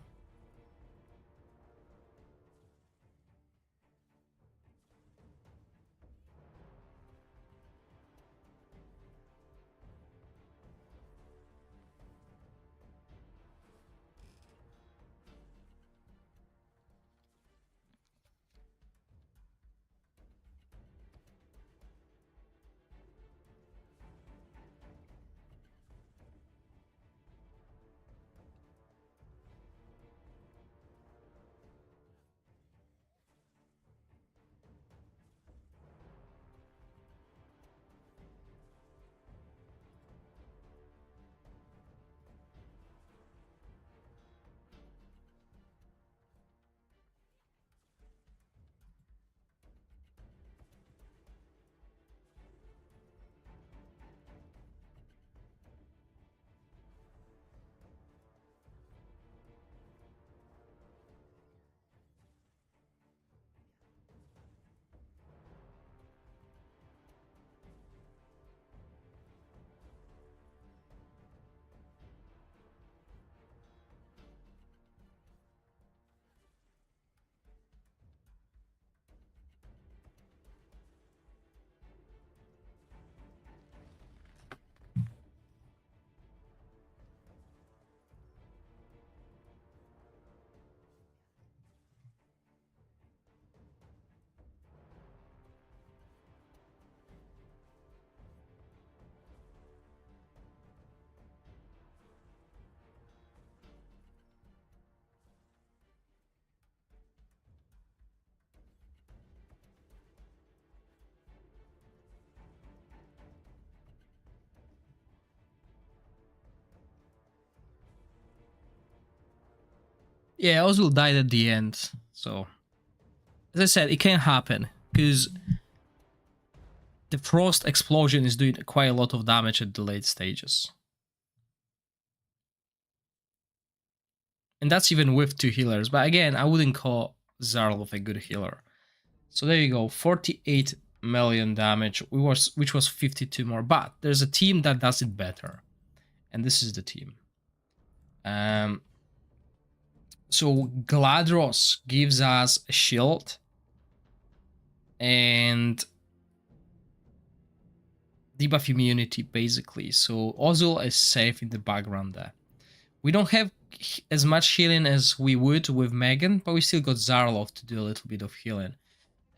Yeah, Ozil died at the end. So, as I said, it can happen because the frost explosion is doing quite a lot of damage at the late stages. And that's even with 2 healers. But again, I wouldn't call Zarlov a good healer. So there you go, 48 million damage, which was 52 more. But there's a team that does it better. And this is the team. So Gladros gives us a shield. And debuff immunity, basically. So Ozil is safe in the background there. We don't have as much healing as we would with Megan, but we still got Zarlov to do a little bit of healing.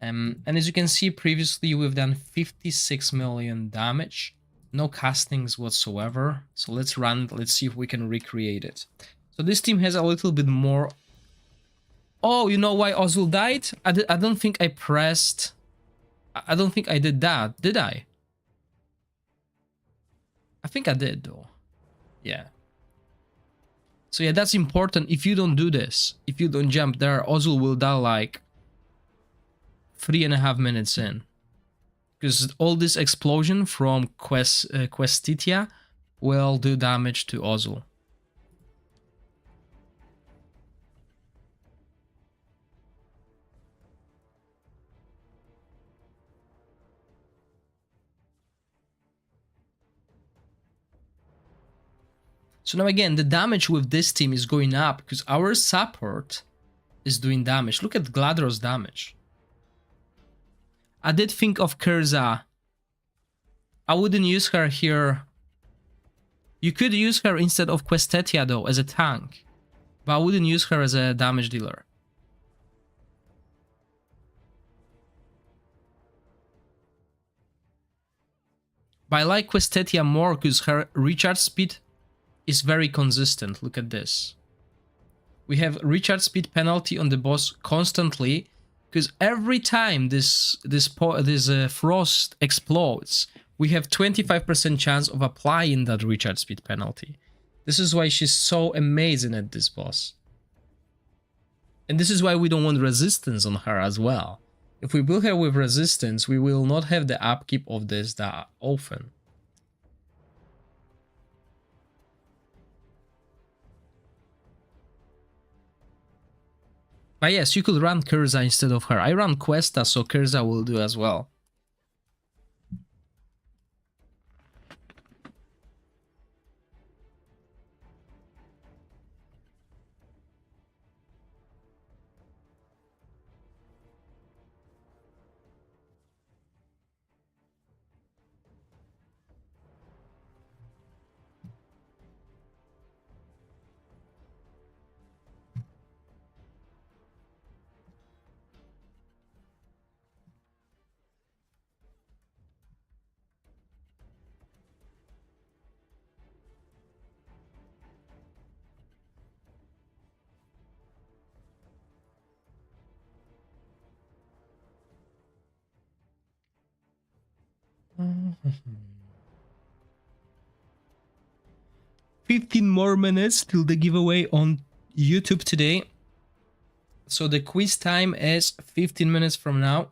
And as you can see previously, we've done 56 million damage. No castings whatsoever. So let's run it. Let's see if we can recreate it. So this team has a little bit more. Oh, you know why Ozil died? I don't think I pressed. I don't think I did that. Did I? I think I did though. Yeah. So yeah, that's important. If you don't do this, if you don't jump there, Ozil will die like 3.5 minutes in. Because all this explosion from Questitia will do damage to Ozil. So now again, the damage with this team is going up because our support is doing damage. Look at Gladros' damage. I did think of Kurza. I wouldn't use her here. You could use her instead of Questetia though, as a tank. But I wouldn't use her as a damage dealer. But I like Questetia more because her recharge speed is very consistent. Look at this. We have recharge speed penalty on the boss constantly because every time this frost explodes, we have 25% chance of applying that recharge speed penalty. This is why she's so amazing at this boss. And this is why we don't want resistance on her as well. If we build her with resistance, we will not have the upkeep of this that often. But yes, you could run Kurza instead of her. I run Questa, so Kurza will do as well. Mm-hmm. 15 more minutes till the giveaway on YouTube today. So the quiz time is 15 minutes from now.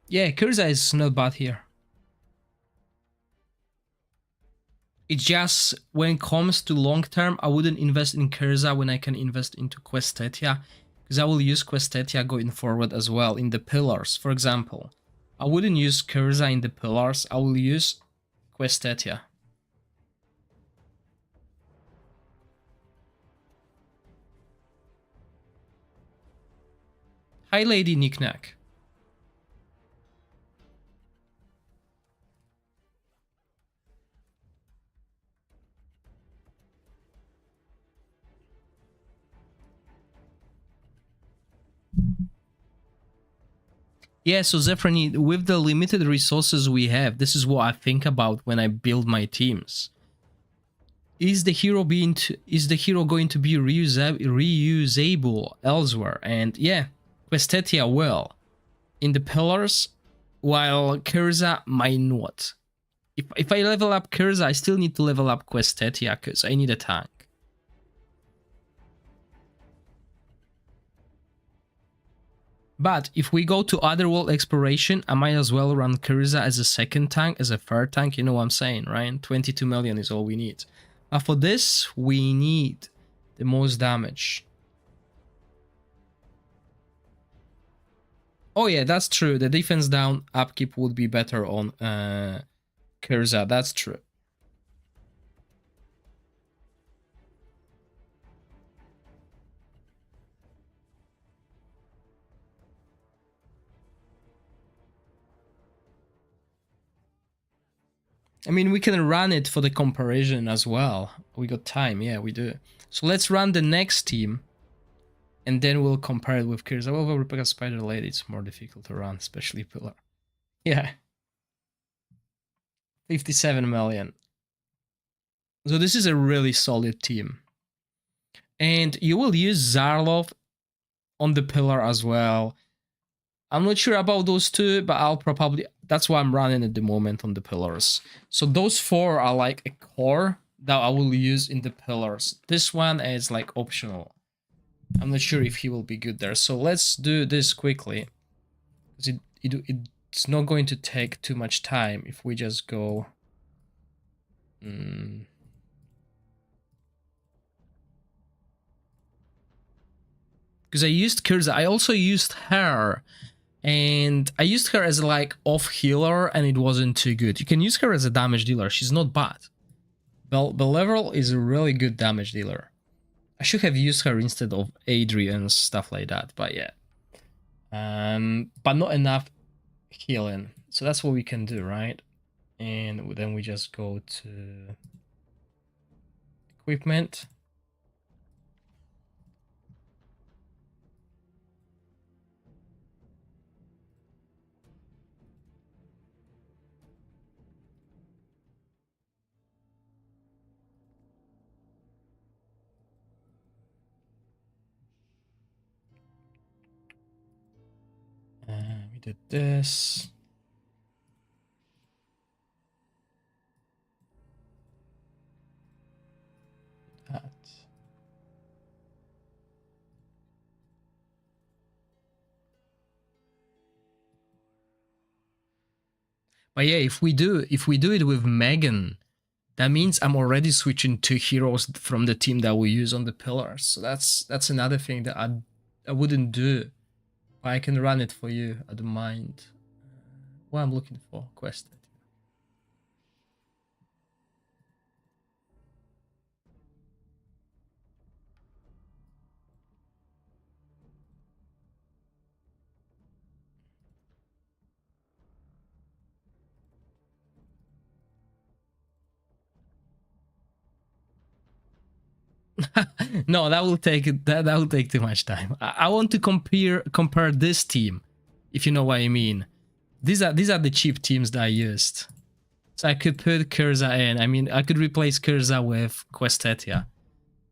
Yeah, Kurza is not bad here. It's just when it comes to long term, I wouldn't invest in Kurza when I can invest into Questetia, because I will use Questetia going forward as well in the pillars. For example, I wouldn't use Kurza in the pillars, I will use Questetia. Hi Lady Knickknack. Yeah, so Zephrany, with the limited resources we have, this is what I think about when I build my teams. Is the hero is the hero going to be reusable elsewhere? And yeah, Questetia will in the pillars, while Curza might not. If I level up Curza, I still need to level up Questetia because I need a tank. But if we go to Otherworld Exploration, I might as well run Curza as a second tank, as a third tank, you know what I'm saying, right? 22 million is all we need. But for this, we need the most damage. Oh yeah, that's true. The defense down upkeep would be better on Curza, that's true. I mean, we can run it for the comparison as well. We got time, yeah, we do. So let's run the next team, and then we'll compare it with Curza. Well, Rebecca Spider Lady, it's more difficult to run, especially Pillar. Yeah. 57 million. So this is a really solid team. And you will use Zarlov on the Pillar as well. I'm not sure about those two, but I'll probably... That's why I'm running at the moment on the Pillars. So those four are like a core that I will use in the Pillars. This one is like optional. I'm not sure if he will be good there. So let's do this quickly. Because it's not going to take too much time if we just go... Because I used Curza. I also used her. And I used her as like off healer and it wasn't too good. You can use her as a damage dealer. She's not bad. Belevel is a really good damage dealer. I should have used her instead of Adrian and stuff like that, but yeah. But not enough healing. So that's what we can do, right? And then we just go to equipment. We did this. That. But yeah, if we do it with Megan, that means I'm already switching 2 heroes from the team that we use on the pillars. So that's another thing that I wouldn't do. I can run it for you. I don't mind. What I'm looking for, quested. No, that will take that will take too much time. I want to compare this team, if you know what I mean. These are the cheap teams that I used. So I could put Curza in. I mean, I could replace Curza with Questetia,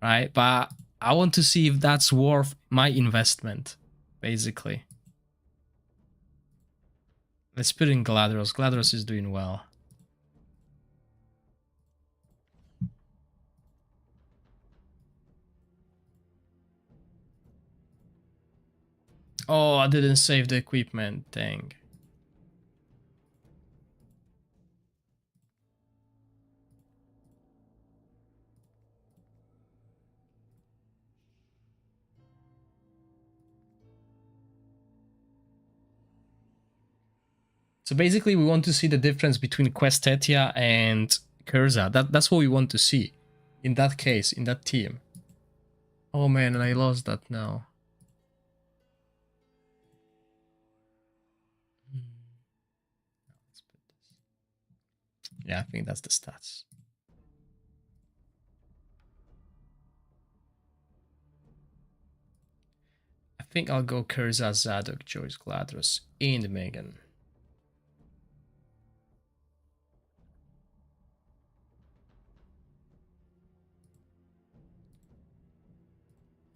right? But I want to see if that's worth my investment, basically. Let's put in Gladros. Gladros is doing well. Oh, I didn't save the equipment. Dang. So basically, we want to see the difference between Questetia and Curza. That's what we want to see. In that case, in that team. Oh man, and I lost that now. Yeah, I think that's the stats. I think I'll go Kurza, Zadok, Joyce, Gladros, and Megan.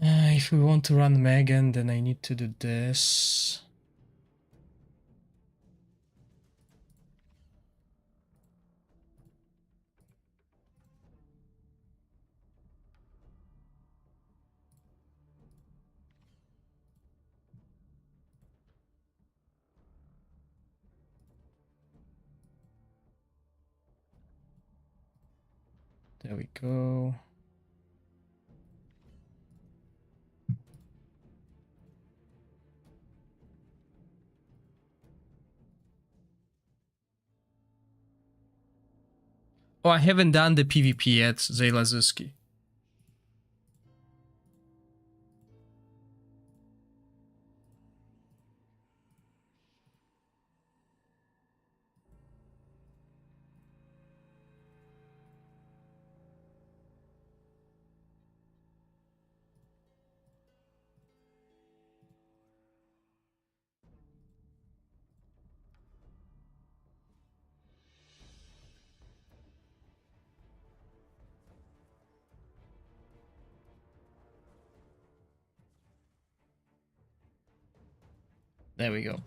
If we want to run Megan, then I need to do this. There we go. Oh, I haven't done the PvP yet, Zaylazuski. There we go.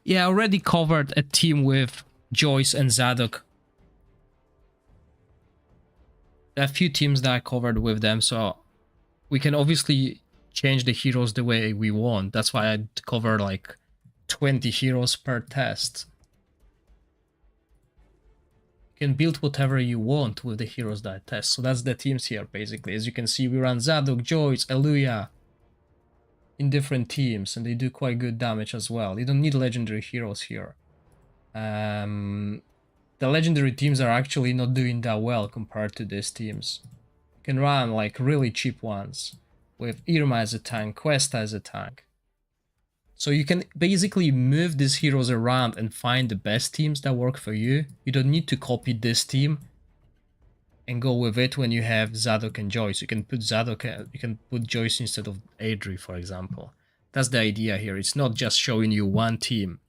Yeah, I already covered a team with Joyce and Zadok. There are a few teams that I covered with them, so we can obviously change the heroes the way we want. That's why I covered like 20 heroes per test. You can build whatever you want with the heroes that I test. So that's the teams here, basically. As you can see, we run Zadok, Joyce, Eluya in different teams, and they do quite good damage as well. You don't need legendary heroes here. The legendary teams are actually not doing that well compared to these teams. You can run like really cheap ones with Irma as a tank, Questa as a tank. So you can basically move these heroes around and find the best teams that work for you. You don't need to copy this team and go with it when you have Zadok and Joyce. You can put you can put Joyce instead of Adri, for example. That's the idea here. It's not just showing you one team.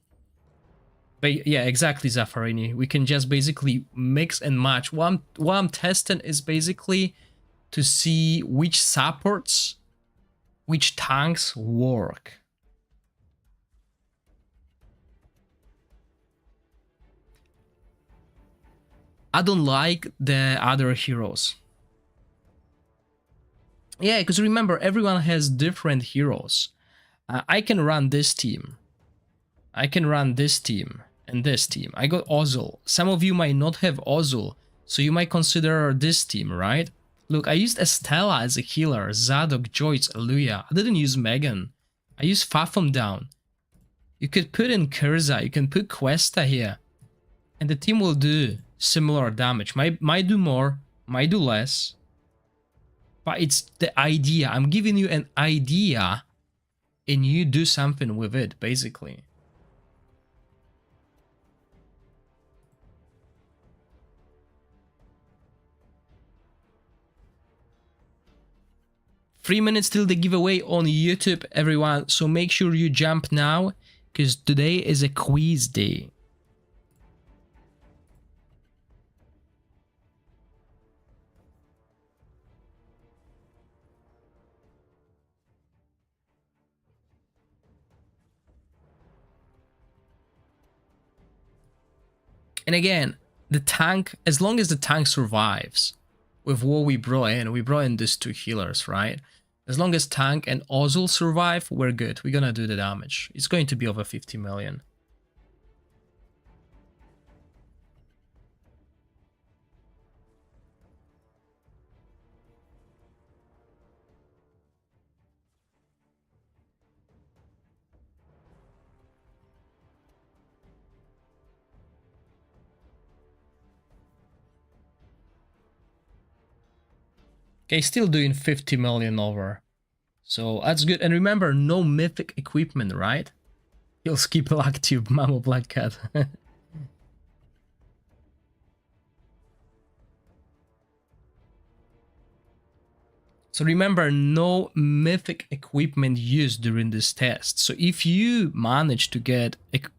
But yeah, exactly, Zaffarini. We can just basically mix and match. What I'm testing is basically to see which supports, which tanks work. I don't like the other heroes. Yeah, because remember, everyone has different heroes. I can run this team. I can run this team and this team. I got Ozul. Some of you might not have Ozul, so you might consider this team, right? Look, I used Estella as a healer, Zadok, Joyce, Eluya. I didn't use Megan. I used Fathom down. You could put in Kurza, you can put Questa here. And the team will do similar damage. Might do more, might do less. But it's the idea. I'm giving you an idea and you do something with it, basically. 3 minutes till the giveaway on YouTube, everyone. So make sure you jump now, because today is a quiz day. And again, the tank, as long as the tank survives with what we brought in these 2 healers, right? As long as tank and Ozil survive, we're good. We're gonna do the damage. It's going to be over 50 million. Okay, still doing 50 million over. So that's good. And remember, no mythic equipment, right? You'll skip Luck Tube, Mamo Black Cat. So remember, no mythic equipment used during this test. So if you manage to get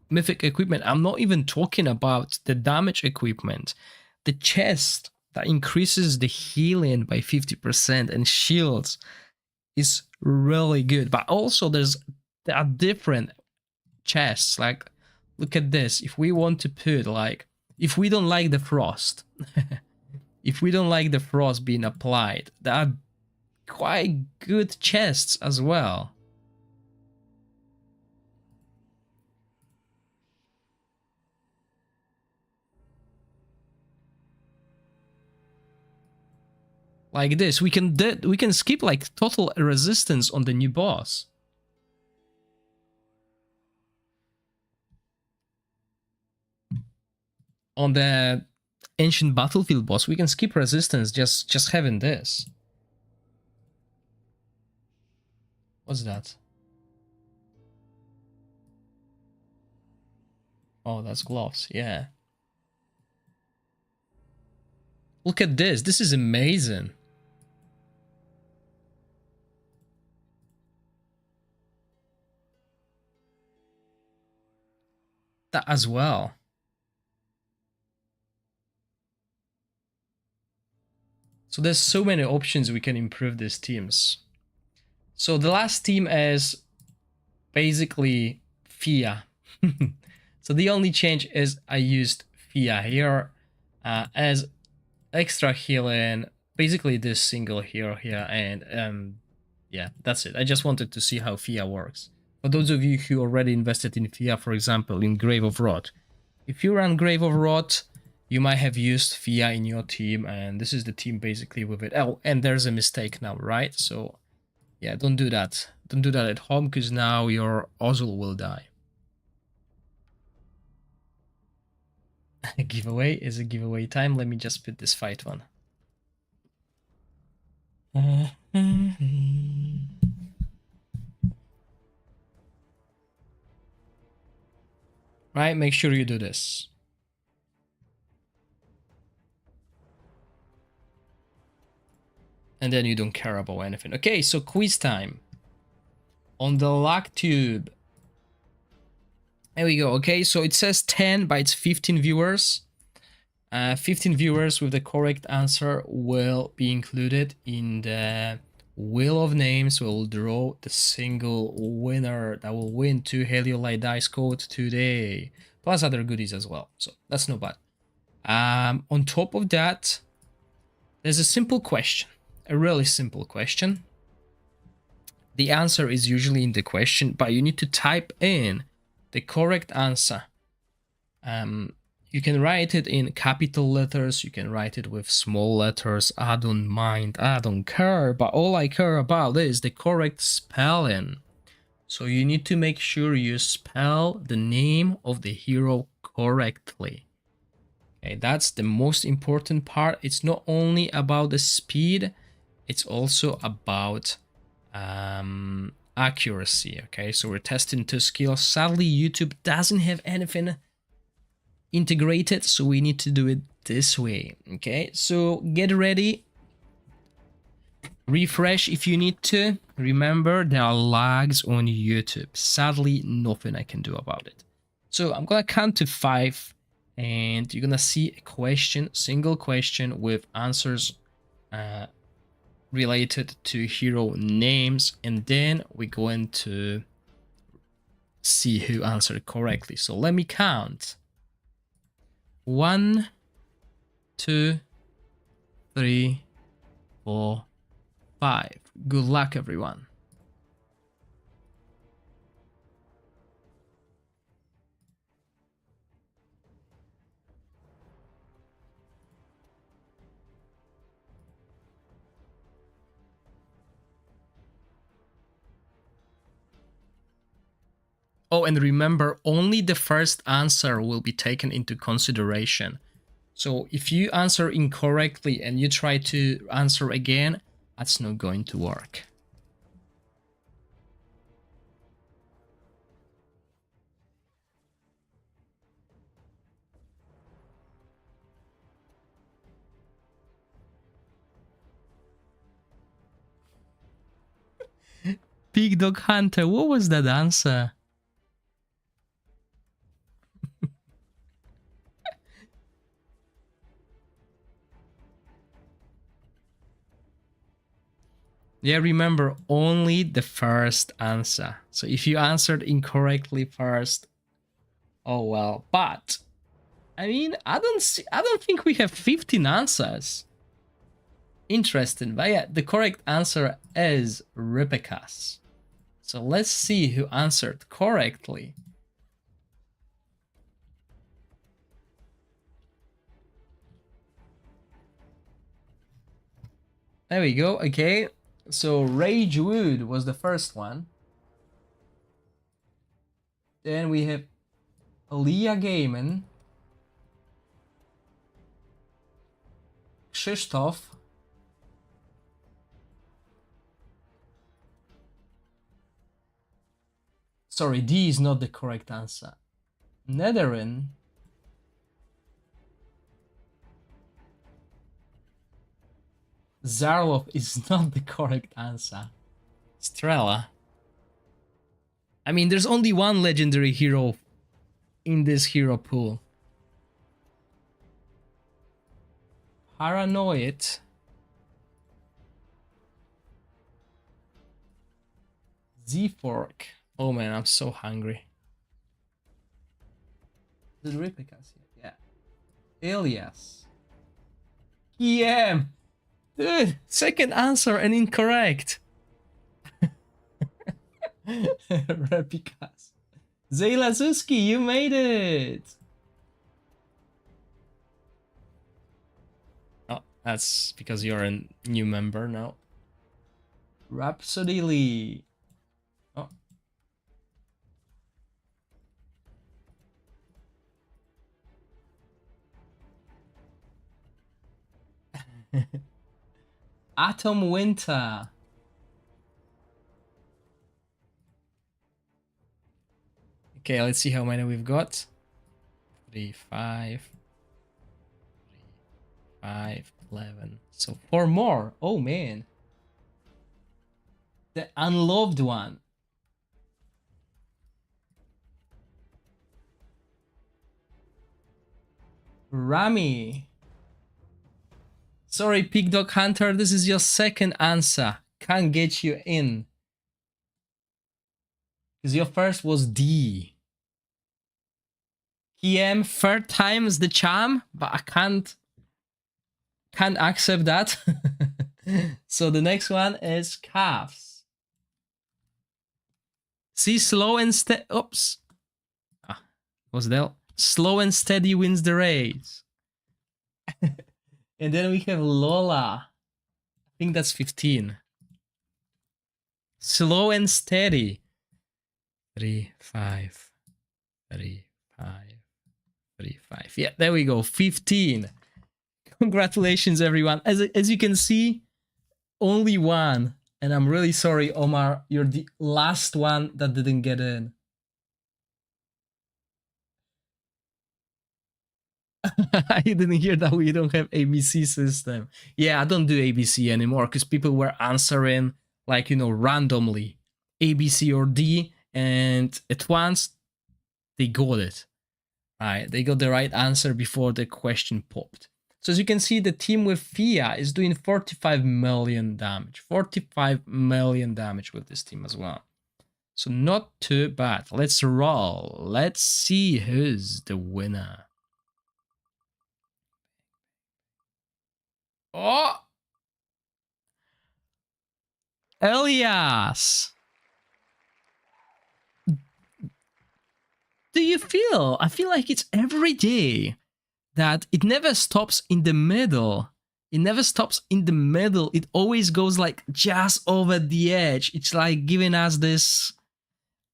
mythic equipment, I'm not even talking about the damage equipment, the chest that increases the healing by 50% and shields is really good. But also there are different chests. Like, look at this. If we want to put, like, if we don't like the frost, if we don't like the frost being applied, there are quite good chests as well. Like this, we can skip like total resistance on the new boss. On the ancient battlefield boss, we can skip resistance just having this. What's that? Oh, that's gloves, yeah. Look at this, this is amazing. That as well. So there's so many options we can improve these teams. So the last team is basically Fia. So the only change is I used Fia here as extra healing, basically this single hero here, and yeah, that's it. I just wanted to see how Fia works. For those of you who already invested in Fia, for example, in Grave of Rot, if you run Grave of Rot, you might have used Fia in your team, and this is the team basically with it. Oh, and there's a mistake now, right? So yeah, don't do that. Don't do that at home, because now your Ozil will die. Giveaway is a giveaway time. Let me just put this fight one. Right, make sure you do this. And then you don't care about anything. Okay, so quiz time. On the Luck Tube. There we go. Okay, so it says 10, but it's 15 viewers. 15 viewers with the correct answer will be included in the wheel of names. We'll draw the single winner that will win 2 Heliolite dice code today, plus other goodies as well. So that's not bad. On top of that, there's a simple question, a really simple question. The answer is usually in the question, but you need to type in the correct answer. You can write it in capital letters, you can write it with small letters. I don't mind, I don't care, but all I care about is the correct spelling. So you need to make sure you spell the name of the hero correctly. Okay, that's the most important part. It's not only about the speed, it's also about accuracy. Okay, so we're testing 2 skills. Sadly, YouTube doesn't have anything integrated, so we need to do it this way. Okay, so get ready. Refresh if you need to. Remember, there are lags on YouTube. Sadly, nothing I can do about it. So I'm gonna count to 5, and you're gonna see a question, single question with answers related to hero names, and then we're going to see who answered correctly. So let me count. 1, 2, 3, 4, 5. Good luck, everyone. Oh, and remember, only the first answer will be taken into consideration. So if you answer incorrectly and you try to answer again, that's not going to work. Big Dog Hunter, what was that answer? Yeah, remember, only the first answer. So if you answered incorrectly first, oh well. But I mean, I don't think we have 15 answers. Interesting. But yeah, the correct answer is Ripicus. So let's see who answered correctly. There we go. Okay. So Ragewood was the first one. Then we have Aliyah Gaiman, Krzysztof, sorry, D is not the correct answer. Netherin, Zarlov is not the correct answer. Strela. I mean, there's only one legendary hero in this hero pool. Paranoid. Z-Fork. Oh man, I'm so hungry. The Ripicus here, yeah. Alias. EM. Dude, second answer and incorrect. Repicas. Zayla Zuski, you made it. Oh, that's because you're a new member now. Rhapsody Lee. Oh. Atom Winter. Okay, let's see how many we've got. 3, 5, 11. So 4 more. Oh man. The unloved one. Rami. Sorry, Pig Dog Hunter, this is your second answer. Can't get you in. Because your first was D. PM, third time is the charm, but I can't accept that. So the next one is calves. See, slow and steady. Oops. Ah, what's that? Slow and steady wins the race. And then we have Lola. I think that's 15. Slow and steady. 3, 5, 3, 5, 3, 5. Yeah, there we go. 15. Congratulations, everyone. As you can see, only one. And I'm really sorry, Omar. You're the last one that didn't get in. I didn't hear that we don't have ABC system. Yeah, I don't do ABC anymore because people were answering like, randomly ABC or D, and at once they got it. Right, they got the right answer before the question popped. So as you can see, the team with Fia is doing 45 million damage. 45 million damage with this team as well. So not too bad. Let's roll. Let's see who's the winner. Oh! Elias! Do you feel? I feel like it's every day that it never stops in the middle. It never stops in the middle. It always goes like just over the edge. It's like giving us this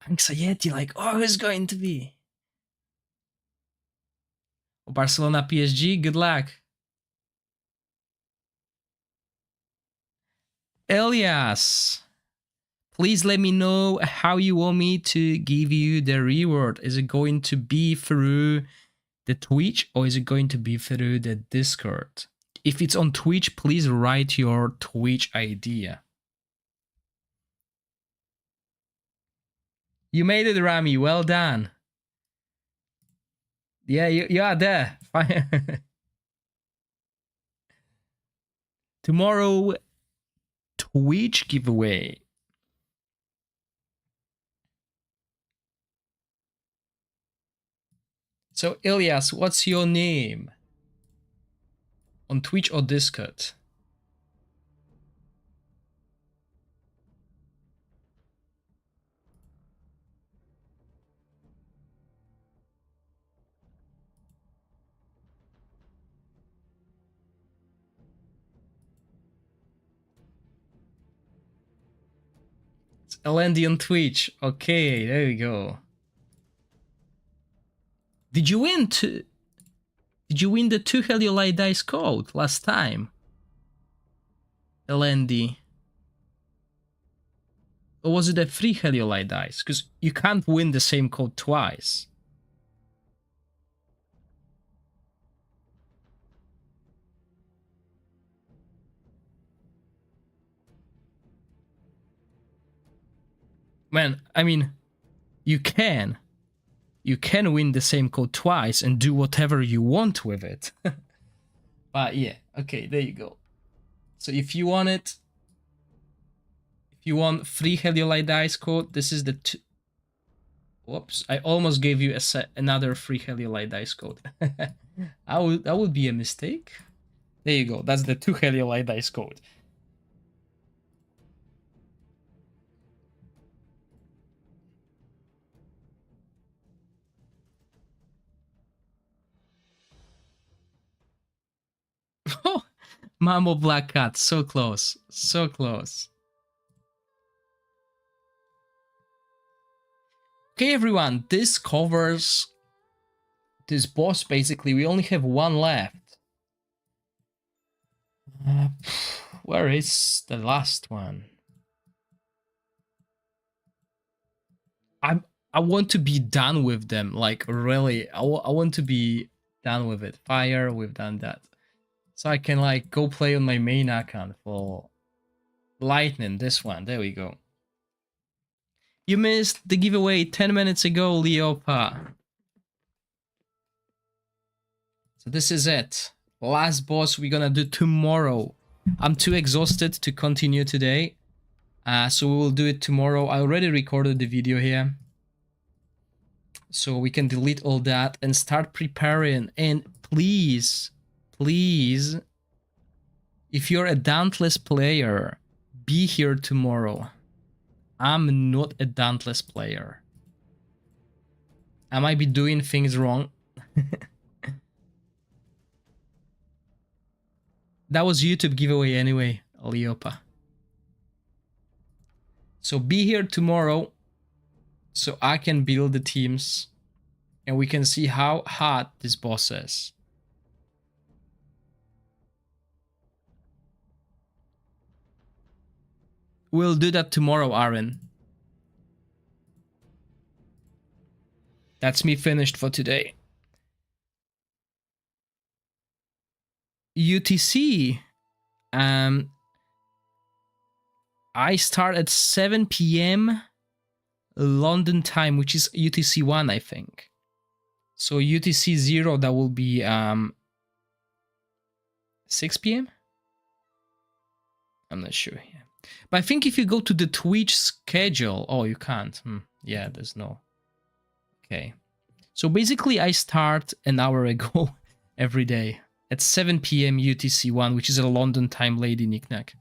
anxiety, like, oh, who's going to be? Barcelona PSG, good luck. Elias, please let me know how you want me to give you the reward. Is it going to be through the Twitch or is it going to be through the Discord? If it's on Twitch, please write your Twitch idea. You made it, Rami. Well done. Yeah, you are there. Fine. Tomorrow, Twitch giveaway. So, Elias, what's your name? On Twitch or Discord? It's Elendi on Twitch. Okay, there we go. Did you win Did you win the 2 Heliolite dice code last time? Elendi. Or was it a 3 Heliolite dice? Because you can't win the same code twice. Man, I mean, you can. You can win the same code twice and do whatever you want with it. But yeah, okay, there you go. So if you want it, if you want 3 Heliolite dice code, this is the 2. Whoops, I almost gave you another 3 Heliolite dice code. That would be a mistake. There you go, that's the 2 Heliolite dice code. Mambo Black Cat, so close, so close. Okay, everyone, this covers this boss. Basically, we only have one left. Where is the last one? I want to be done with them, like really. I want to be done with it. Fire, we've done that. So I can like go play on my main account for Lightning, this one. There we go. You missed the giveaway 10 minutes ago, Leopa. So this is it. Last boss we're gonna do tomorrow. I'm too exhausted to continue today. So we will do it tomorrow. I already recorded the video here. So we can delete all that and start preparing. And please, please, if you're a Dauntless player, be here tomorrow. I'm not a Dauntless player. I might be doing things wrong. That was YouTube giveaway anyway, Leopa. So be here tomorrow so I can build the teams and we can see how hard this boss is. We'll do that tomorrow, Aaron. That's me finished for today. UTC. I start at 7 p.m. London time, which is UTC 1, I think. So UTC 0, that will be 6 p.m. I'm not sure. Yeah. But I think if you go to the Twitch schedule, oh, you can't. Yeah, there's no. Okay. So basically, I start an hour ago every day at 7 p.m. UTC 1, which is a London time, Lady Knickknack.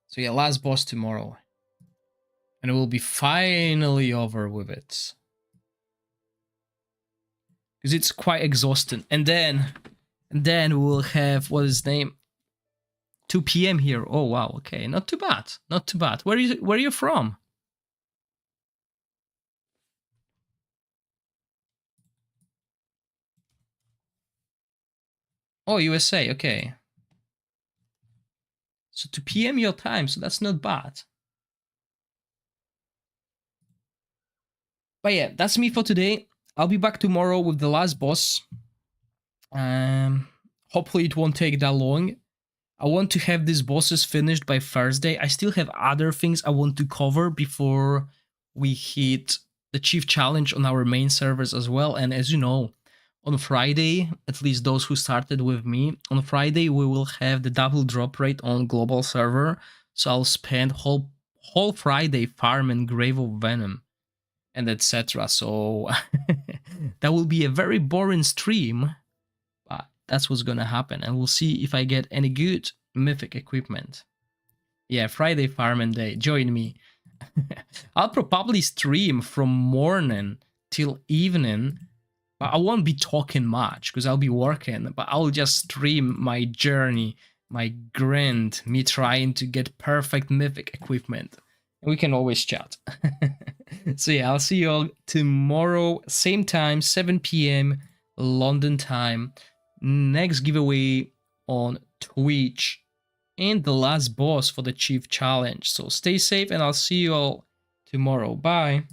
So yeah, last boss tomorrow. And we'll be finally over with it. Because it's quite exhausting. And then we'll have, what is his name? 2 p.m. here. Oh, wow. Okay, not too bad. Not too bad. Where are you from? Oh, USA. Okay. So 2 p.m. your time. So that's not bad. But yeah, that's me for today. I'll be back tomorrow with the last boss. Hopefully it won't take that long. I want to have these bosses finished by Thursday. I still have other things I want to cover before we hit the Chief Challenge on our main servers as well. And as you know, on Friday, at least those who started with me, on Friday we will have the double drop rate on global server. So I'll spend whole Friday farming Grave of Venom and etc. So that will be a very boring stream, but that's what's gonna happen, and we'll see if I get any good mythic equipment. Yeah, Friday farming day, join me. I'll probably stream from morning till evening, but I won't be talking much because I'll be working, but I'll just stream my journey, my grind, me trying to get perfect mythic equipment. We can always chat. So yeah, I'll see you all tomorrow, same time, 7 p.m. London time. Next giveaway on Twitch and the last boss for the Chief Challenge. So stay safe and I'll see you all tomorrow. Bye.